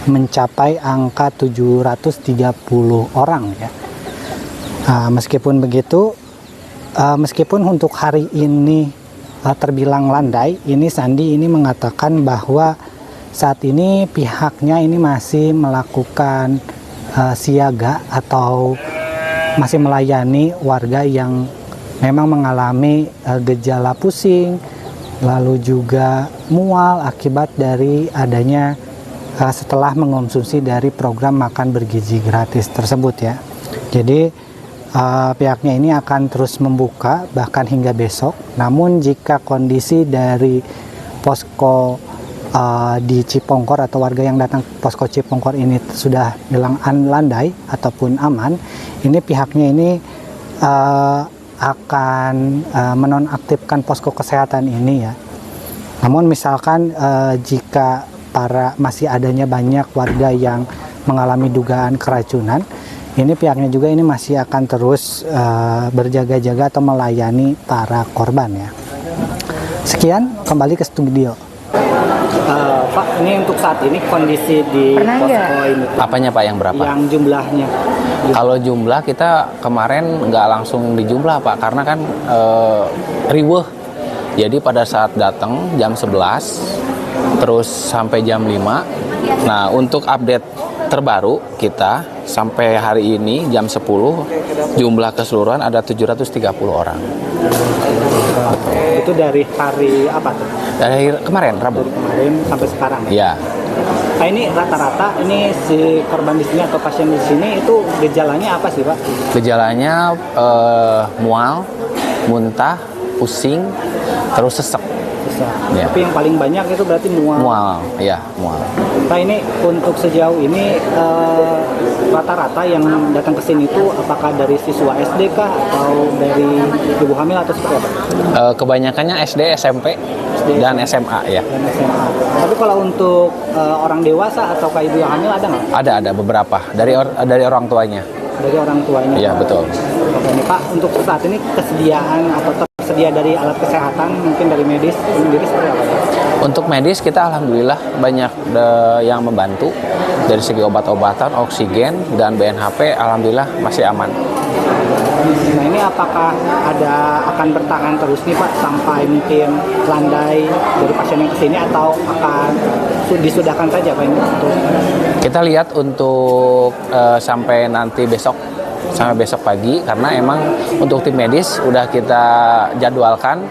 Speaker 2: mencapai angka 730 orang ya. Meskipun begitu, meskipun untuk hari ini terbilang landai, ini Sandi ini mengatakan bahwa saat ini pihaknya ini masih melakukan siaga atau masih melayani warga yang memang mengalami gejala pusing, lalu juga mual akibat dari adanya setelah mengonsumsi dari program makan bergizi gratis tersebut ya. Jadi pihaknya ini akan terus membuka bahkan hingga besok. Namun jika kondisi dari posko di Cipongkor atau warga yang datang posko Cipongkor ini sudah bilang landai ataupun aman, ini pihaknya ini akan menonaktifkan posko kesehatan ini ya. Namun misalkan jika masih adanya banyak warga yang mengalami dugaan keracunan, ini pihaknya juga ini masih akan terus berjaga-jaga atau melayani para korban ya. Sekian, kembali ke studio. Pak, ini untuk saat ini kondisi di posko ini.
Speaker 3: Apanya Pak, yang berapa?
Speaker 2: Yang jumlahnya.
Speaker 3: Kalau jumlah kita kemarin nggak langsung dijumlah Pak, karena kan riweuh. Jadi pada saat datang jam 11 terus sampai jam 5. Nah, untuk update terbaru kita sampai hari ini jam 10 jumlah keseluruhan ada 730 orang.
Speaker 2: Itu dari hari apa tuh?
Speaker 3: Dari kemarin Rabu.
Speaker 2: Dari kemarin sampai sekarang.
Speaker 3: Ya.
Speaker 2: Nah, ini rata-rata ini si korban di sini atau pasien di sini itu gejalanya apa sih Pak?
Speaker 3: Gejalanya mual, muntah, pusing, terus sesek.
Speaker 2: Bisa.
Speaker 3: Ya.
Speaker 2: Tapi yang paling banyak itu berarti mual.
Speaker 3: Mual, ya mual.
Speaker 2: Pak, ini untuk sejauh ini rata-rata yang datang ke sini itu apakah dari siswa SD kah atau dari ibu hamil atau seperti apa?
Speaker 3: Kebanyakannya SD, SMP, dan SMA ya.
Speaker 2: Dan SMA. Tapi kalau untuk orang dewasa atau kayak ibu yang hamil ada nggak?
Speaker 3: Ada beberapa dari orang tuanya.
Speaker 2: Dari orang tuanya.
Speaker 3: Iya betul.
Speaker 2: Oke nih Pak, untuk saat ini kesediaan atau tersedia dari alat kesehatan mungkin dari medis sendiri seperti apa?
Speaker 3: Untuk medis kita alhamdulillah banyak yang membantu dari segi obat-obatan, oksigen, dan BNHP alhamdulillah masih aman.
Speaker 2: Nah ini apakah akan bertahan terus nih Pak sampai mungkin landai dari pasien yang kesini atau akan disudahkan saja Pak ini?
Speaker 3: Kita lihat untuk sampai besok pagi karena emang untuk tim medis udah kita jadwalkan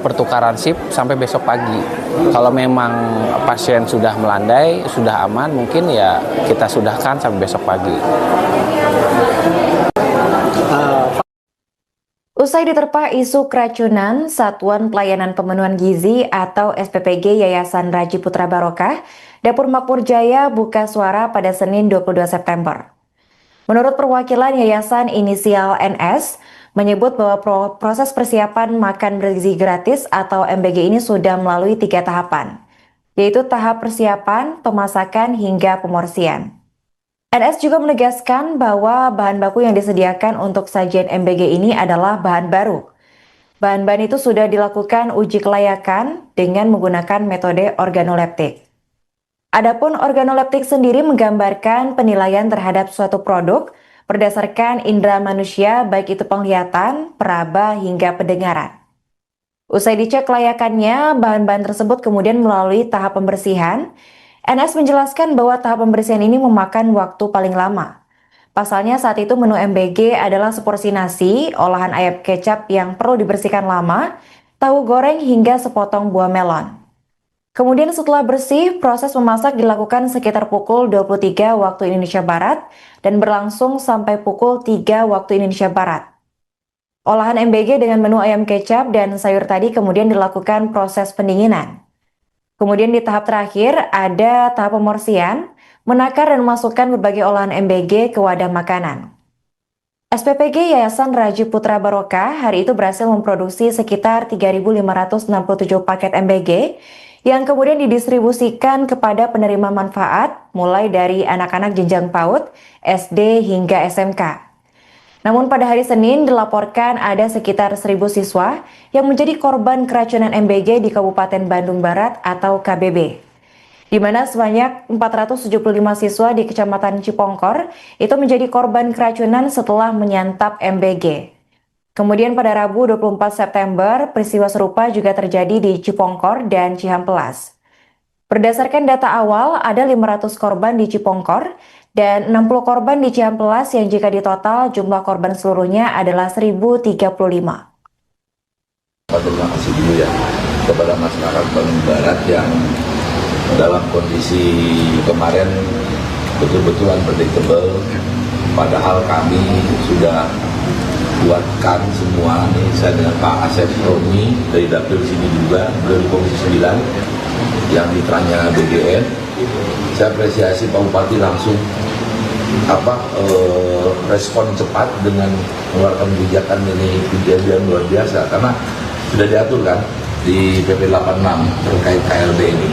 Speaker 3: pertukaran shift sampai besok pagi. Kalau memang pasien sudah melandai, sudah aman, mungkin ya kita sudahkan sampai besok pagi.
Speaker 1: Usai diterpa isu keracunan, Satuan Pelayanan Pemenuhan Gizi atau SPPG Yayasan Raji Putra Barokah, Dapur Makmur Jaya buka suara pada Senin 22 September. Menurut perwakilan Yayasan inisial NS, menyebut bahwa proses persiapan makan bergizi gratis atau MBG ini sudah melalui 3 tahapan, yaitu tahap persiapan, pemasakan, hingga pemorsian. NS juga menegaskan bahwa bahan baku yang disediakan untuk sajian MBG ini adalah bahan baru. Bahan-bahan itu sudah dilakukan uji kelayakan dengan menggunakan metode organoleptik. Adapun organoleptik sendiri menggambarkan penilaian terhadap suatu produk berdasarkan indera manusia baik itu penglihatan, peraba, hingga pendengaran. Usai dicek kelayakannya, bahan-bahan tersebut kemudian melalui tahap pembersihan. NS menjelaskan bahwa tahap pembersihan ini memakan waktu paling lama. Pasalnya saat itu menu MBG adalah seporsi nasi, olahan ayam kecap yang perlu dibersihkan lama, tahu goreng hingga sepotong buah melon. Kemudian setelah bersih, proses memasak dilakukan sekitar pukul 23 waktu Indonesia Barat dan berlangsung sampai pukul 3 waktu Indonesia Barat. Olahan MBG dengan menu ayam kecap dan sayur tadi kemudian dilakukan proses pendinginan. Kemudian di tahap terakhir ada tahap pemorsian, menakar dan memasukkan berbagai olahan MBG ke wadah makanan. SPPG Yayasan Raji Putra Barokah hari itu berhasil memproduksi sekitar 3.567 paket MBG yang kemudian didistribusikan kepada penerima manfaat mulai dari anak-anak jenjang PAUD, SD hingga SMK. Namun pada hari Senin dilaporkan ada sekitar 1.000 siswa yang menjadi korban keracunan MBG di Kabupaten Bandung Barat atau KBB. Di mana sebanyak 475 siswa di Kecamatan Cipongkor itu menjadi korban keracunan setelah menyantap MBG. Kemudian pada Rabu 24 September, peristiwa serupa juga terjadi di Cipongkor dan Cihampelas. Berdasarkan data awal, ada 500 korban di Cipongkor dan 60 korban di Cihampelas yang jika ditotal jumlah korban seluruhnya adalah 1.035.
Speaker 4: Terima kasih dulu ya kepada masyarakat Bandung Barat yang dalam kondisi kemarin betul-betul unpredictable, padahal kami sudah buatkan semua nih, saya dengan Pak Asep Romi dari dapil sini juga, dari Komisi 9 yang mitranya BGN. Saya apresiasi Pak Bupati langsung respon cepat dengan mengeluarkan kebijakan ini, kejadian luar biasa karena sudah diatur kan di PP 86 terkait KLB ini.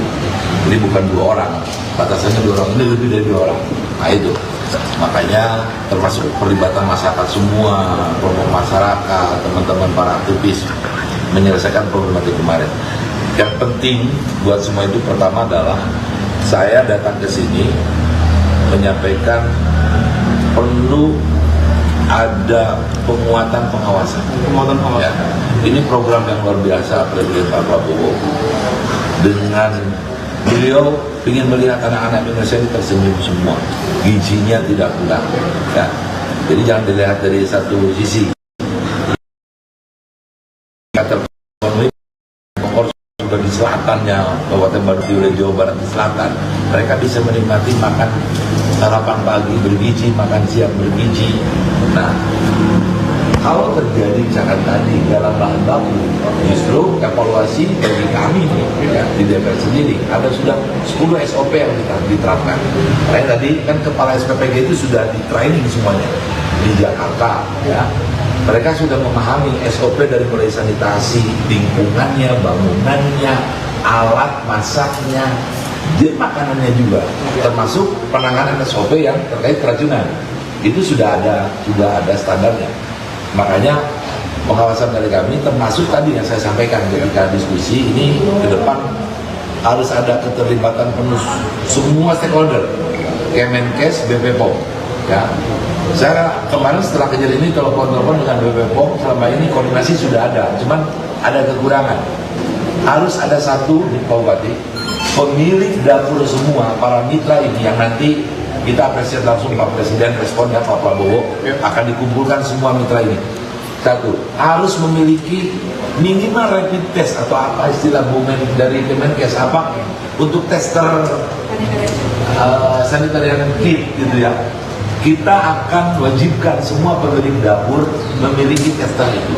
Speaker 4: Ini bukan 2 orang, batasannya 2 orang, ini lebih dari 2 orang. Nah itu, makanya termasuk perlibatan masyarakat semua, kelompok masyarakat, teman-teman para aktivis menyelesaikan problematik kemarin. Yang penting buat semua itu pertama adalah saya datang ke sini menyampaikan perlu ada penguatan pengawasan. Ya. Ini program yang luar biasa Presiden Pak Prabowo. Dengan beliau ingin melihat anak-anak Indonesia ini tersenyum semua, gizinya tidak kurang. Ya. Jadi jangan dilihat dari satu sisi. Sudah di selatannya Kabupaten Bandung di wilayah Jawa Barat di selatan, mereka bisa menikmati makan sarapan pagi bergizi, makan siang bergizi. Nah, Kalau terjadi misalkan tadi dalam bahan baku, justru evaluasi bagi kami nih, ya, di DPR sendiri ada sudah 10 SOP yang kita diterapkan. Karena tadi kan kepala SPPG itu sudah di training semuanya di Jakarta, ya. Mereka sudah memahami SOP dari mulai sanitasi, lingkungannya, bangunannya, alat masaknya, dan makanannya juga, termasuk penanganan SOP yang terkait keracunan. Itu sudah ada standarnya. Makanya pengawasan dari kami termasuk tadi yang saya sampaikan ketika diskusi ini ke depan harus ada keterlibatan penuh semua stakeholder, Kemenkes, BP POM. Ya, saya kemarin setelah kejadian ini telepon dengan BP POM, selama ini koordinasi sudah ada, cuman ada kekurangan. Harus ada satu di Pak Bupati, pemilik dapur semua para mitra ini yang nanti kita apresiasi langsung Pak Presiden responnya Pak Prabowo akan dikumpulkan semua mitra ini. Satu, harus memiliki minimal rapid test atau apa istilah bumen dari Kemenkes apa untuk tester sanitarian kit gitu ya. Kita akan wajibkan semua pemilik dapur memiliki tester itu,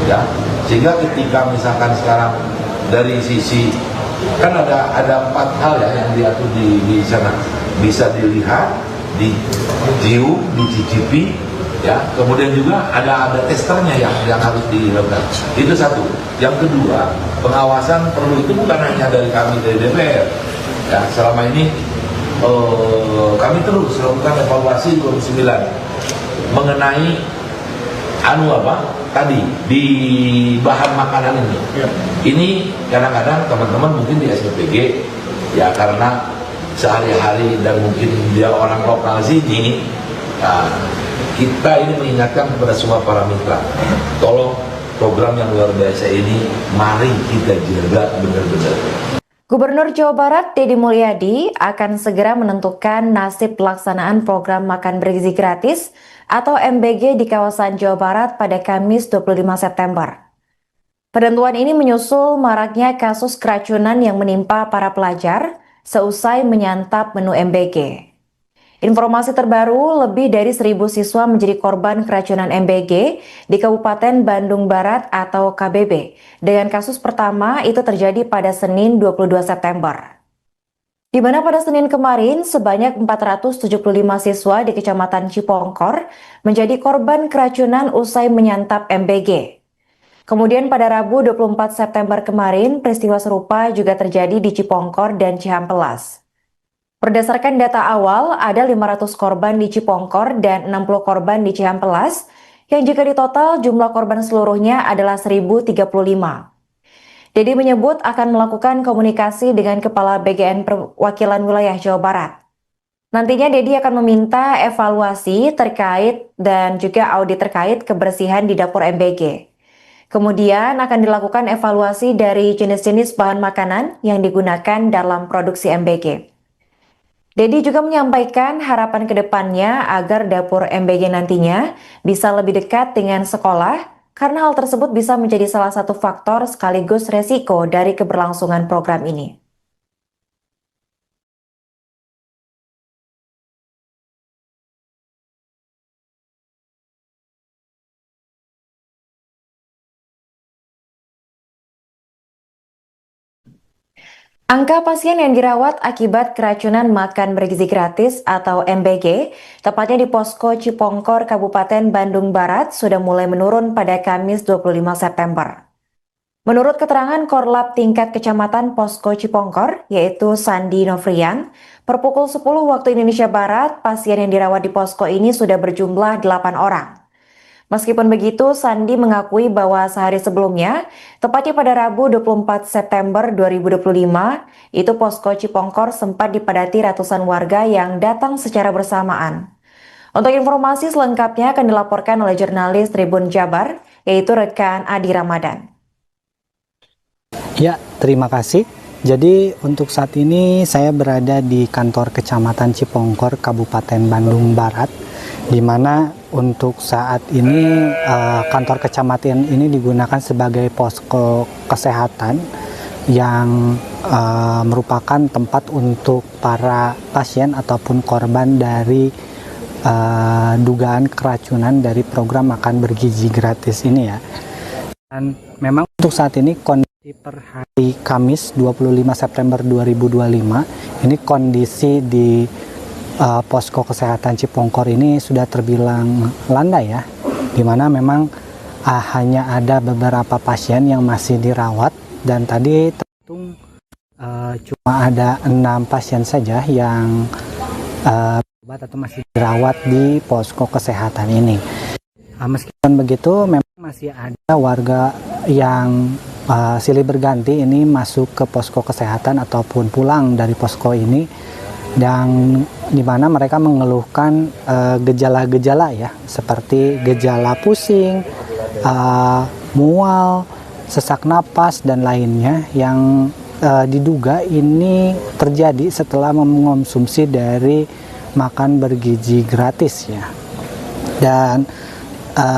Speaker 4: ya. Sehingga ketika misalkan sekarang dari sisi kan ada 4 hal ya yang diatur di sana, bisa dilihat, dicium, dicicipi, ya. Kemudian juga ada testernya yang harus dilakukan. Itu satu. Yang kedua, pengawasan perlu itu bukan hanya dari kami dari DPR. Ya, selama ini kami terus melakukan evaluasi 29 mengenai tadi di bahan makanan ini. Ini kadang-kadang teman-teman mungkin di SPPG ya karena sehari-hari dan mungkin dia orang lokal sini, kita ini mengingatkan kepada semua para mitra, tolong program yang luar biasa ini mari kita jaga benar-benar.
Speaker 1: Gubernur Jawa Barat Deddy Mulyadi akan segera menentukan nasib pelaksanaan program makan bergizi gratis atau MBG di kawasan Jawa Barat pada Kamis 25 September. Penentuan ini menyusul maraknya kasus keracunan yang menimpa para pelajar seusai menyantap menu MBG. Informasi terbaru, lebih dari 1.000 siswa menjadi korban keracunan MBG di Kabupaten Bandung Barat atau KBB. Dengan kasus pertama itu terjadi pada Senin 22 September. Di mana pada Senin kemarin sebanyak 475 siswa di Kecamatan Cipongkor menjadi korban keracunan usai menyantap MBG. Kemudian pada Rabu 24 September kemarin peristiwa serupa juga terjadi di Cipongkor dan Cihampelas. Berdasarkan data awal, ada 500 korban di Cipongkor dan 60 korban di Cihampelas, yang jika ditotal jumlah korban seluruhnya adalah 1.035. Deddy menyebut akan melakukan komunikasi dengan Kepala BGN Perwakilan Wilayah Jawa Barat. Nantinya Deddy akan meminta evaluasi terkait dan juga audit terkait kebersihan di dapur MBG. Kemudian akan dilakukan evaluasi dari jenis-jenis bahan makanan yang digunakan dalam produksi MBG. Deddy juga menyampaikan harapan ke depannya agar dapur MBG nantinya bisa lebih dekat dengan sekolah karena hal tersebut bisa menjadi salah satu faktor sekaligus resiko dari keberlangsungan program ini. Angka pasien yang dirawat akibat keracunan makan bergizi gratis atau MBG, tepatnya di Posko Cipongkor Kabupaten Bandung Barat, sudah mulai menurun pada Kamis 25 September. Menurut keterangan Korlap tingkat Kecamatan Posko Cipongkor, yaitu Sandi Novrian, per pukul 10 waktu Indonesia Barat, pasien yang dirawat di posko ini sudah berjumlah 8 orang. Meskipun begitu, Sandi mengakui bahwa sehari sebelumnya, tepatnya pada Rabu 24 September 2025, itu posko Cipongkor sempat dipadati ratusan warga yang datang secara bersamaan. Untuk informasi selengkapnya akan dilaporkan oleh jurnalis Tribun Jabar, yaitu rekan Adi Ramadan.
Speaker 2: Ya, terima kasih. Jadi untuk saat ini saya berada di kantor Kecamatan Cipongkor, Kabupaten Bandung Barat, di mana untuk saat ini kantor kecamatan ini digunakan sebagai posko kesehatan yang merupakan tempat untuk para pasien ataupun korban dari dugaan keracunan dari program makan bergizi gratis ini ya. Dan memang untuk saat ini kondisi per hari Kamis 25 September 2025 ini kondisi di posko kesehatan Cipongkor ini sudah terbilang landai ya, dimana memang hanya ada beberapa pasien yang masih dirawat, dan tadi terhitung cuma ada 6 pasien saja yang berobat atau masih dirawat di posko kesehatan ini. Meskipun begitu, memang masih ada warga yang silih berganti ini masuk ke posko kesehatan ataupun pulang dari posko ini, dan di mana mereka mengeluhkan gejala-gejala ya, seperti gejala pusing, mual, sesak napas dan lainnya yang diduga ini terjadi setelah mengonsumsi dari makan bergizi gratis ya. Dan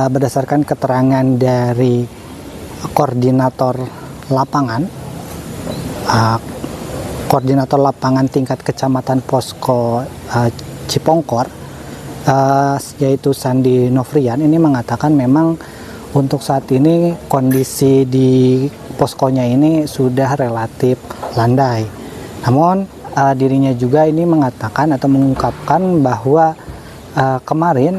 Speaker 2: berdasarkan keterangan dari koordinator lapangan tingkat kecamatan Posko Cipongkor, yaitu Sandi Novrian, ini mengatakan memang untuk saat ini kondisi di poskonya ini sudah relatif landai. Namun dirinya juga ini mengatakan atau mengungkapkan bahwa kemarin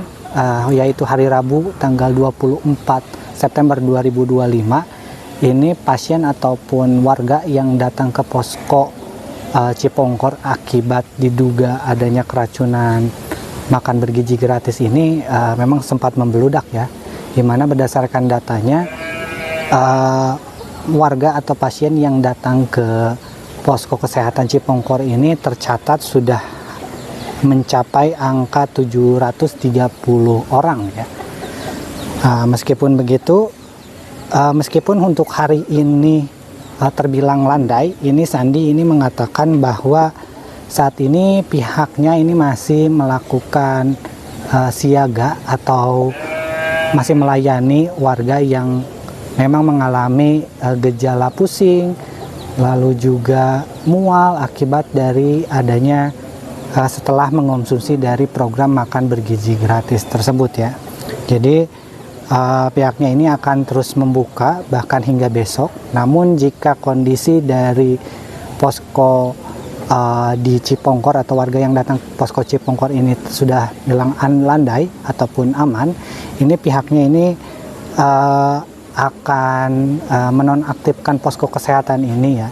Speaker 2: yaitu hari Rabu tanggal 24 September 2025 ini pasien ataupun warga yang datang ke posko Cipongkor akibat diduga adanya keracunan makan bergizi gratis ini memang sempat membeludak ya, di mana berdasarkan datanya warga atau pasien yang datang ke posko kesehatan Cipongkor ini tercatat sudah mencapai angka 730 orang ya. Meskipun begitu, meskipun untuk hari ini terbilang landai, ini Sandi ini mengatakan bahwa saat ini pihaknya ini masih melakukan siaga atau masih melayani warga yang memang mengalami gejala pusing, lalu juga mual akibat dari adanya setelah mengonsumsi dari program makan bergizi gratis tersebut ya. Jadi pihaknya ini akan terus membuka bahkan hingga besok. Namun jika kondisi dari posko di Cipongkor atau warga yang datang ke posko Cipongkor ini sudah bilang landai ataupun aman, ini pihaknya ini akan menonaktifkan posko kesehatan ini ya.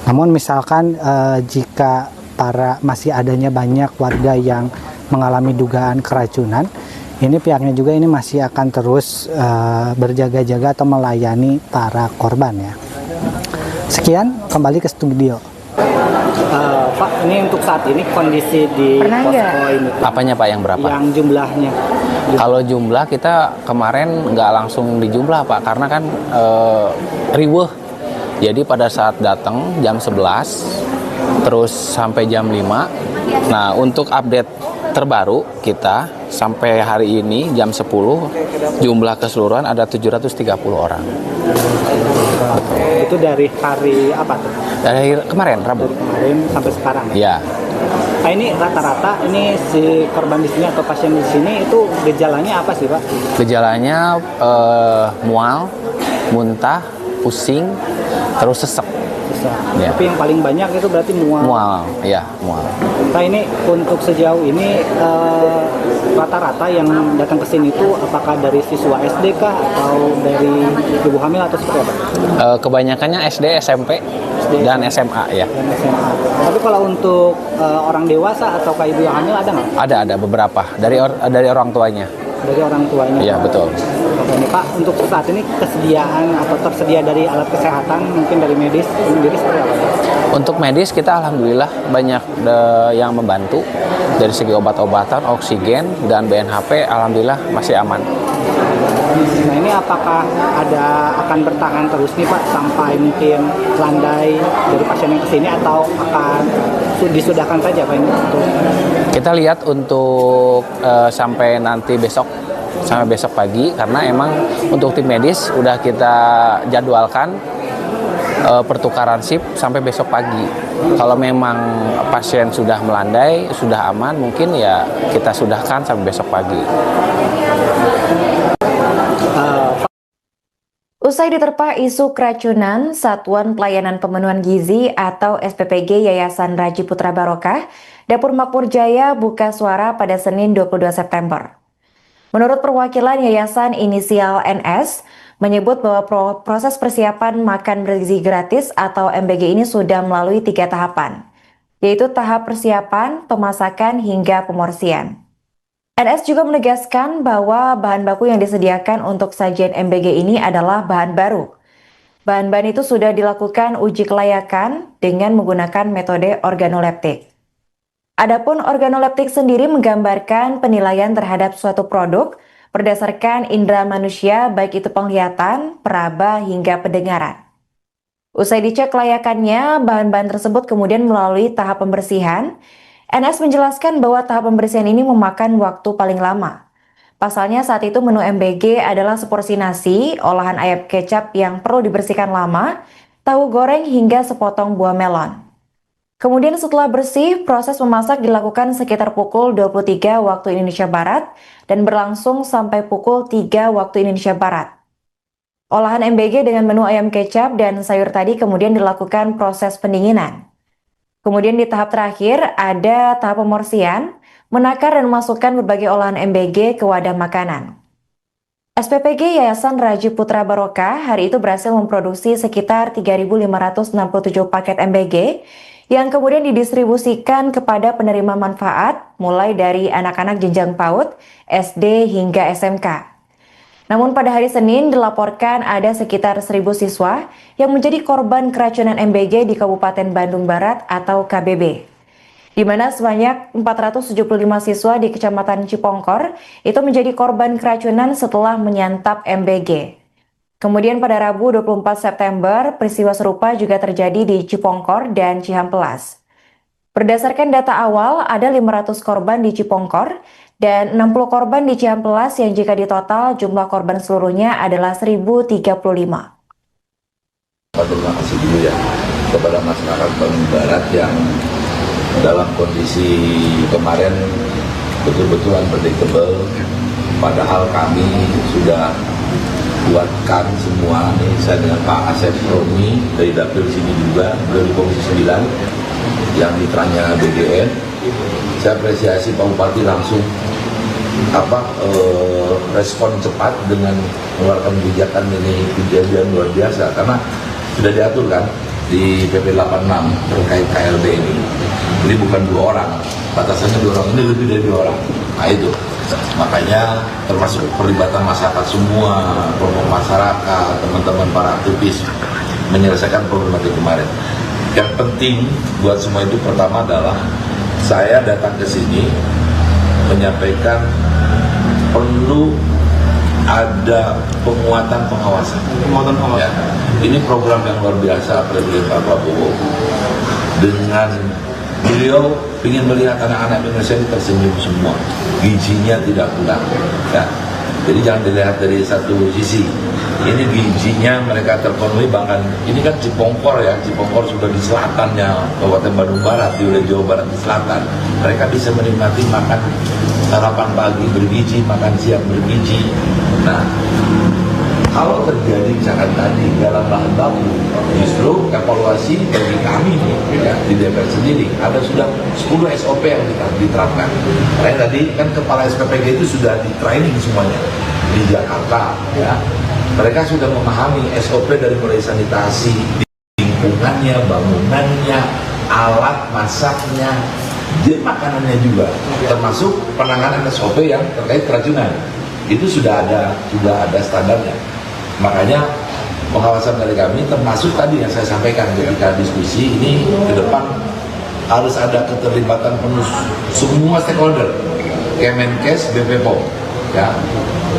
Speaker 2: Namun misalkan jika masih adanya banyak warga yang mengalami dugaan keracunan, ini pihaknya juga ini masih akan terus berjaga-jaga atau melayani para korban ya. Sekian, kembali ke studio. Pak, ini untuk saat ini kondisi di posko ini.
Speaker 3: Apanya Pak, yang berapa?
Speaker 2: Yang jumlahnya.
Speaker 3: Kalau jumlah kita kemarin nggak langsung dijumlah Pak, karena kan riweuh. Jadi pada saat datang jam 11 terus sampai jam 5. Nah, untuk update terbaru kita sampai hari ini jam 10 jumlah keseluruhan ada 730 orang.
Speaker 2: Itu dari hari apa tuh?
Speaker 3: Dari kemarin Rabu.
Speaker 2: Dari kemarin sampai sekarang.
Speaker 3: Ya.
Speaker 2: Nah, ini rata-rata ini si korban di sini atau pasien di sini itu gejalanya apa sih Pak?
Speaker 3: Gejalanya mual, muntah, pusing, terus sesek. Ya.
Speaker 2: Tapi yang paling banyak itu berarti mual.
Speaker 3: Mual, ya mual.
Speaker 2: Nah, ini untuk sejauh ini rata-rata yang datang ke sini itu apakah dari siswa SD kah atau dari ibu hamil atau seperti apa?
Speaker 3: Kebanyakannya SD, SMP, dan SMA ya.
Speaker 2: Dan SMA. Tapi kalau untuk orang dewasa atau ibu yang hamil ada nggak?
Speaker 3: Ada beberapa dari orang tuanya.
Speaker 2: Dari orang tuanya.
Speaker 3: Iya betul.
Speaker 2: Oke, ini Pak, untuk saat ini kesediaan atau tersedia dari alat kesehatan mungkin dari medis sendiri seperti apa?
Speaker 3: Untuk medis kita alhamdulillah banyak yang membantu dari segi obat-obatan, oksigen dan BNHP alhamdulillah masih aman.
Speaker 2: Nah, ini apakah akan bertahan terus nih Pak sampai mungkin landai dari pasien yang kesini atau akan disudahkan saja Pak ini untuk?
Speaker 3: Kita lihat untuk sampai nanti sampai besok pagi, karena emang untuk tim medis udah kita jadwalkan pertukaran sip sampai besok pagi. Kalau memang pasien sudah melandai, sudah aman, mungkin ya kita sudahkan sampai besok pagi.
Speaker 1: Usai diterpa isu keracunan, Satuan Pelayanan Pemenuhan Gizi atau SPPG Yayasan Raji Putra Barokah, Dapur Makmur Jaya buka suara pada Senin 22 September. Menurut perwakilan Yayasan inisial NS, menyebut bahwa proses persiapan makan bergizi gratis atau MBG ini sudah melalui 3 tahapan, yaitu tahap persiapan, pemasakan, hingga pemorsian. NS juga menegaskan bahwa bahan baku yang disediakan untuk sajian MBG ini adalah bahan baru. Bahan-bahan itu sudah dilakukan uji kelayakan dengan menggunakan metode organoleptik. Adapun organoleptik sendiri menggambarkan penilaian terhadap suatu produk berdasarkan indera manusia, baik itu penglihatan, peraba, hingga pendengaran. Usai dicek kelayakannya, bahan-bahan tersebut kemudian melalui tahap pembersihan. NS menjelaskan bahwa tahap pembersihan ini memakan waktu paling lama. Pasalnya saat itu menu MBG adalah seporsi nasi, olahan ayam kecap yang perlu dibersihkan lama, tahu goreng hingga sepotong buah melon. Kemudian setelah bersih, proses memasak dilakukan sekitar pukul 23 waktu Indonesia Barat dan berlangsung sampai pukul 3 waktu Indonesia Barat. Olahan MBG dengan menu ayam kecap dan sayur tadi kemudian dilakukan proses pendinginan. Kemudian di tahap terakhir ada tahap pemorsian, menakar dan memasukkan berbagai olahan MBG ke wadah makanan. SPPG Yayasan Raji Putra Barokah hari itu berhasil memproduksi sekitar 3.567 paket MBG yang kemudian didistribusikan kepada penerima manfaat mulai dari anak-anak jenjang PAUD, SD hingga SMK. Namun pada hari Senin dilaporkan ada sekitar 1.000 siswa yang menjadi korban keracunan MBG di Kabupaten Bandung Barat atau KBB. Di mana sebanyak 475 siswa di Kecamatan Cipongkor itu menjadi korban keracunan setelah menyantap MBG. Kemudian pada Rabu 24 September, peristiwa serupa juga terjadi di Cipongkor dan Cihampelas. Berdasarkan data awal, ada 500 korban di Cipongkor dan 60 korban di Cihampelas yang jika ditotal jumlah korban seluruhnya adalah 1.035.
Speaker 4: Terima kasih dulu ya kepada masyarakat Bandung Barat yang dalam kondisi kemarin betul-betul unpredictable, padahal kami sudah buatkan semua nih, saya dengan Pak Asep Romi dari dapil sini juga dari Komisi 9 yang mitranya BGN. Saya apresiasi Pak Bupati langsung respon cepat dengan mengeluarkan kebijakan ini, kejadian luar biasa karena sudah diatur kan di PP 86 terkait KLB ini. Ini bukan 2 orang, batasannya 2 orang, ini lebih dari 2 orang. Nah itu, makanya termasuk perlibatan masyarakat semua, kelompok masyarakat, teman-teman para aktivis menyelesaikan problematik kemarin. Yang penting buat semua itu pertama adalah saya datang ke sini menyampaikan perlu ada penguatan pengawasan. Ya. Ini program yang luar biasa oleh Pak Prabowo. Dengan beliau ingin melihat anak-anak Indonesia ini tersenyum semua, gizinya tidak kurang. Ya. Jadi jangan dilihat dari satu sisi. Ini gizinya mereka terpenuhi, bahkan ini kan Cipongkor ya, Cipongkor sudah di selatannya Kabupaten Bandung Barat, di wilayah Jawa Barat di selatan. Mereka bisa menikmati makan sarapan pagi bergizi, makan siang bergizi. Nah, kalau terjadi misalkan tadi dalam bahan baku, justru evaluasi bagi kami nih, ya, di DPR sendiri ada sudah 10 SOP yang diterapkan. Karena tadi kan kepala SPPG itu sudah di training semuanya di Jakarta, ya. Mereka sudah memahami SOP dari mulai sanitasi, lingkungannya, bangunannya, alat masaknya, dan makanannya juga, termasuk penanganan SOP yang terkait keracunan. Itu sudah ada standarnya. Makanya pengawasan dari kami termasuk tadi yang saya sampaikan ketika diskusi ini ke depan harus ada keterlibatan penuh semua stakeholder, Kemenkes, BPOM. Ya,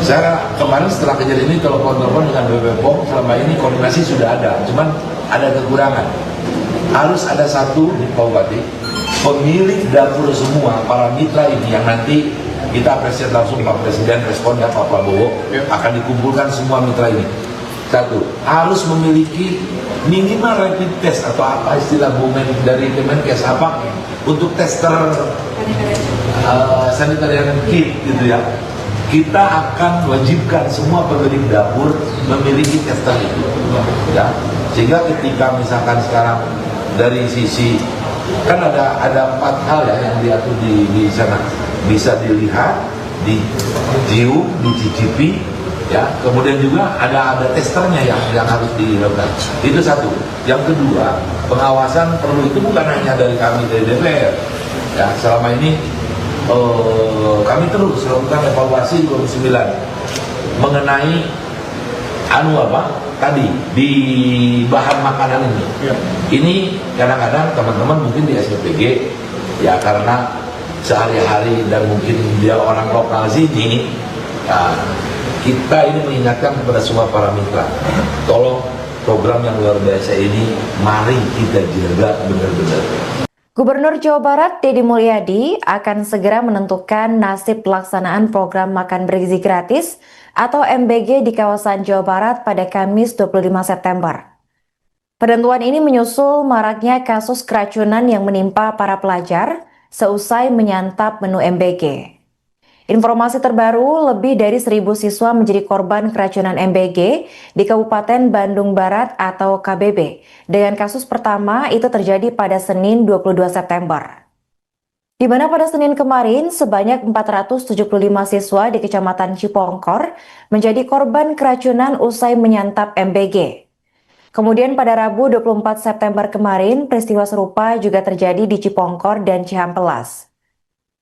Speaker 4: saya kemarin setelah kejadian ini telepon dengan BPOM, selama ini koordinasi sudah ada, cuman ada kekurangan. Harus ada satu di Pak Bupati, pemilik dapur semua para mitra ini yang nanti kita apresiasi langsung Pak Presiden responnya Pak Prabowo akan dikumpulkan semua mitra ini. Satu, harus memiliki minimal rapid test atau apa istilah bumen dari Kemenkes apa untuk tester sanitarian kit gitu ya. Kita akan wajibkan semua pemilik dapur memiliki tester itu, ya. Sehingga ketika misalkan sekarang dari sisi kan ada 4 hal ya yang diatur di sana, bisa dilihat, dicium, dicicipi, ya. Kemudian juga ada testernya yang harus dilakukan. Itu satu. Yang kedua, pengawasan perlu itu bukan hanya dari kami dari DPR, ya. Selama ini kami terus lakukan evaluasi 29 mengenai tadi di bahan makanan ini. Ini kadang-kadang teman-teman mungkin di SPPG ya karena sehari-hari dan mungkin dia orang lokal sini, ya, kita ini mengingatkan kepada semua para mitra, tolong program yang luar biasa ini mari kita jaga benar-benar.
Speaker 1: Gubernur Jawa Barat Deddy Mulyadi akan segera menentukan nasib pelaksanaan program makan bergizi gratis atau MBG di kawasan Jawa Barat pada Kamis 25 September. Penentuan ini menyusul maraknya kasus keracunan yang menimpa para pelajar seusai menyantap menu MBG. Informasi terbaru, lebih dari 1.000 siswa menjadi korban keracunan MBG di Kabupaten Bandung Barat atau KBB. Dengan kasus pertama itu terjadi pada Senin 22 September. Di mana pada Senin kemarin sebanyak 475 siswa di Kecamatan Cipongkor menjadi korban keracunan usai menyantap MBG. Kemudian pada Rabu 24 September kemarin peristiwa serupa juga terjadi di Cipongkor dan Cihampelas.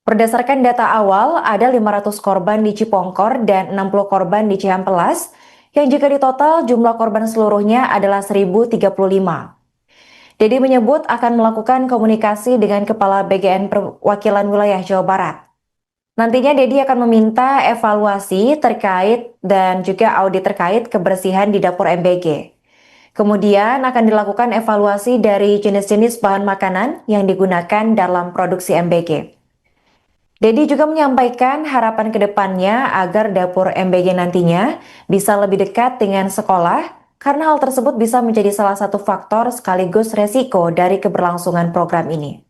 Speaker 1: Berdasarkan data awal, ada 500 korban di Cipongkor dan 60 korban di Cihampelas, yang jika ditotal jumlah korban seluruhnya adalah 1.035. Deddy menyebut akan melakukan komunikasi dengan Kepala BGN Perwakilan Wilayah Jawa Barat. Nantinya Deddy akan meminta evaluasi terkait dan juga audit terkait kebersihan di dapur MBG. Kemudian akan dilakukan evaluasi dari jenis-jenis bahan makanan yang digunakan dalam produksi MBG. Deddy juga menyampaikan harapan ke depannya agar dapur MBG nantinya bisa lebih dekat dengan sekolah karena hal tersebut bisa menjadi salah satu faktor sekaligus resiko dari keberlangsungan program ini.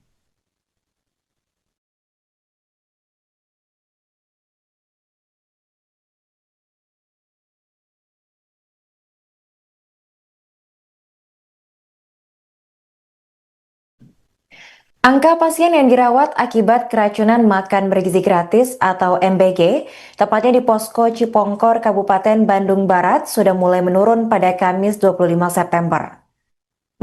Speaker 1: Angka pasien yang dirawat akibat keracunan makan bergizi gratis atau MBG, tepatnya di Posko Cipongkor, Kabupaten Bandung Barat, sudah mulai menurun pada Kamis 25 September.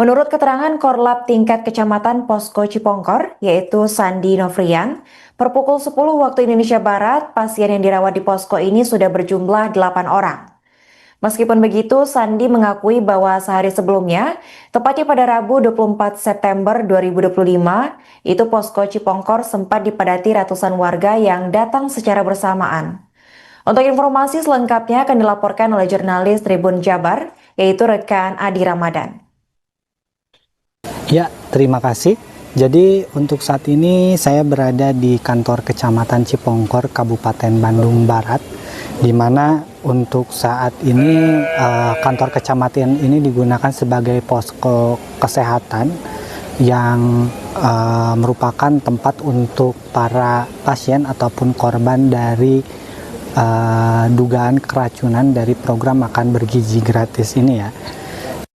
Speaker 1: Menurut keterangan Korlap tingkat Kecamatan Posko Cipongkor, yaitu Sandi Novrian, per pukul 10 waktu Indonesia Barat, pasien yang dirawat di posko ini sudah berjumlah 8 orang. Meskipun begitu, Sandi mengakui bahwa sehari sebelumnya, tepatnya pada Rabu 24 September 2025, itu posko Cipongkor sempat dipadati ratusan warga yang datang secara bersamaan. Untuk informasi selengkapnya akan dilaporkan oleh jurnalis Tribun Jabar, yaitu rekan Adi Ramadan.
Speaker 2: Ya, terima kasih. Jadi untuk saat ini saya berada di kantor Kecamatan Cipongkor, Kabupaten Bandung Barat, di mana untuk saat ini kantor kecamatan ini digunakan sebagai posko kesehatan yang merupakan tempat untuk para pasien ataupun korban dari dugaan keracunan dari program makan bergizi gratis ini ya.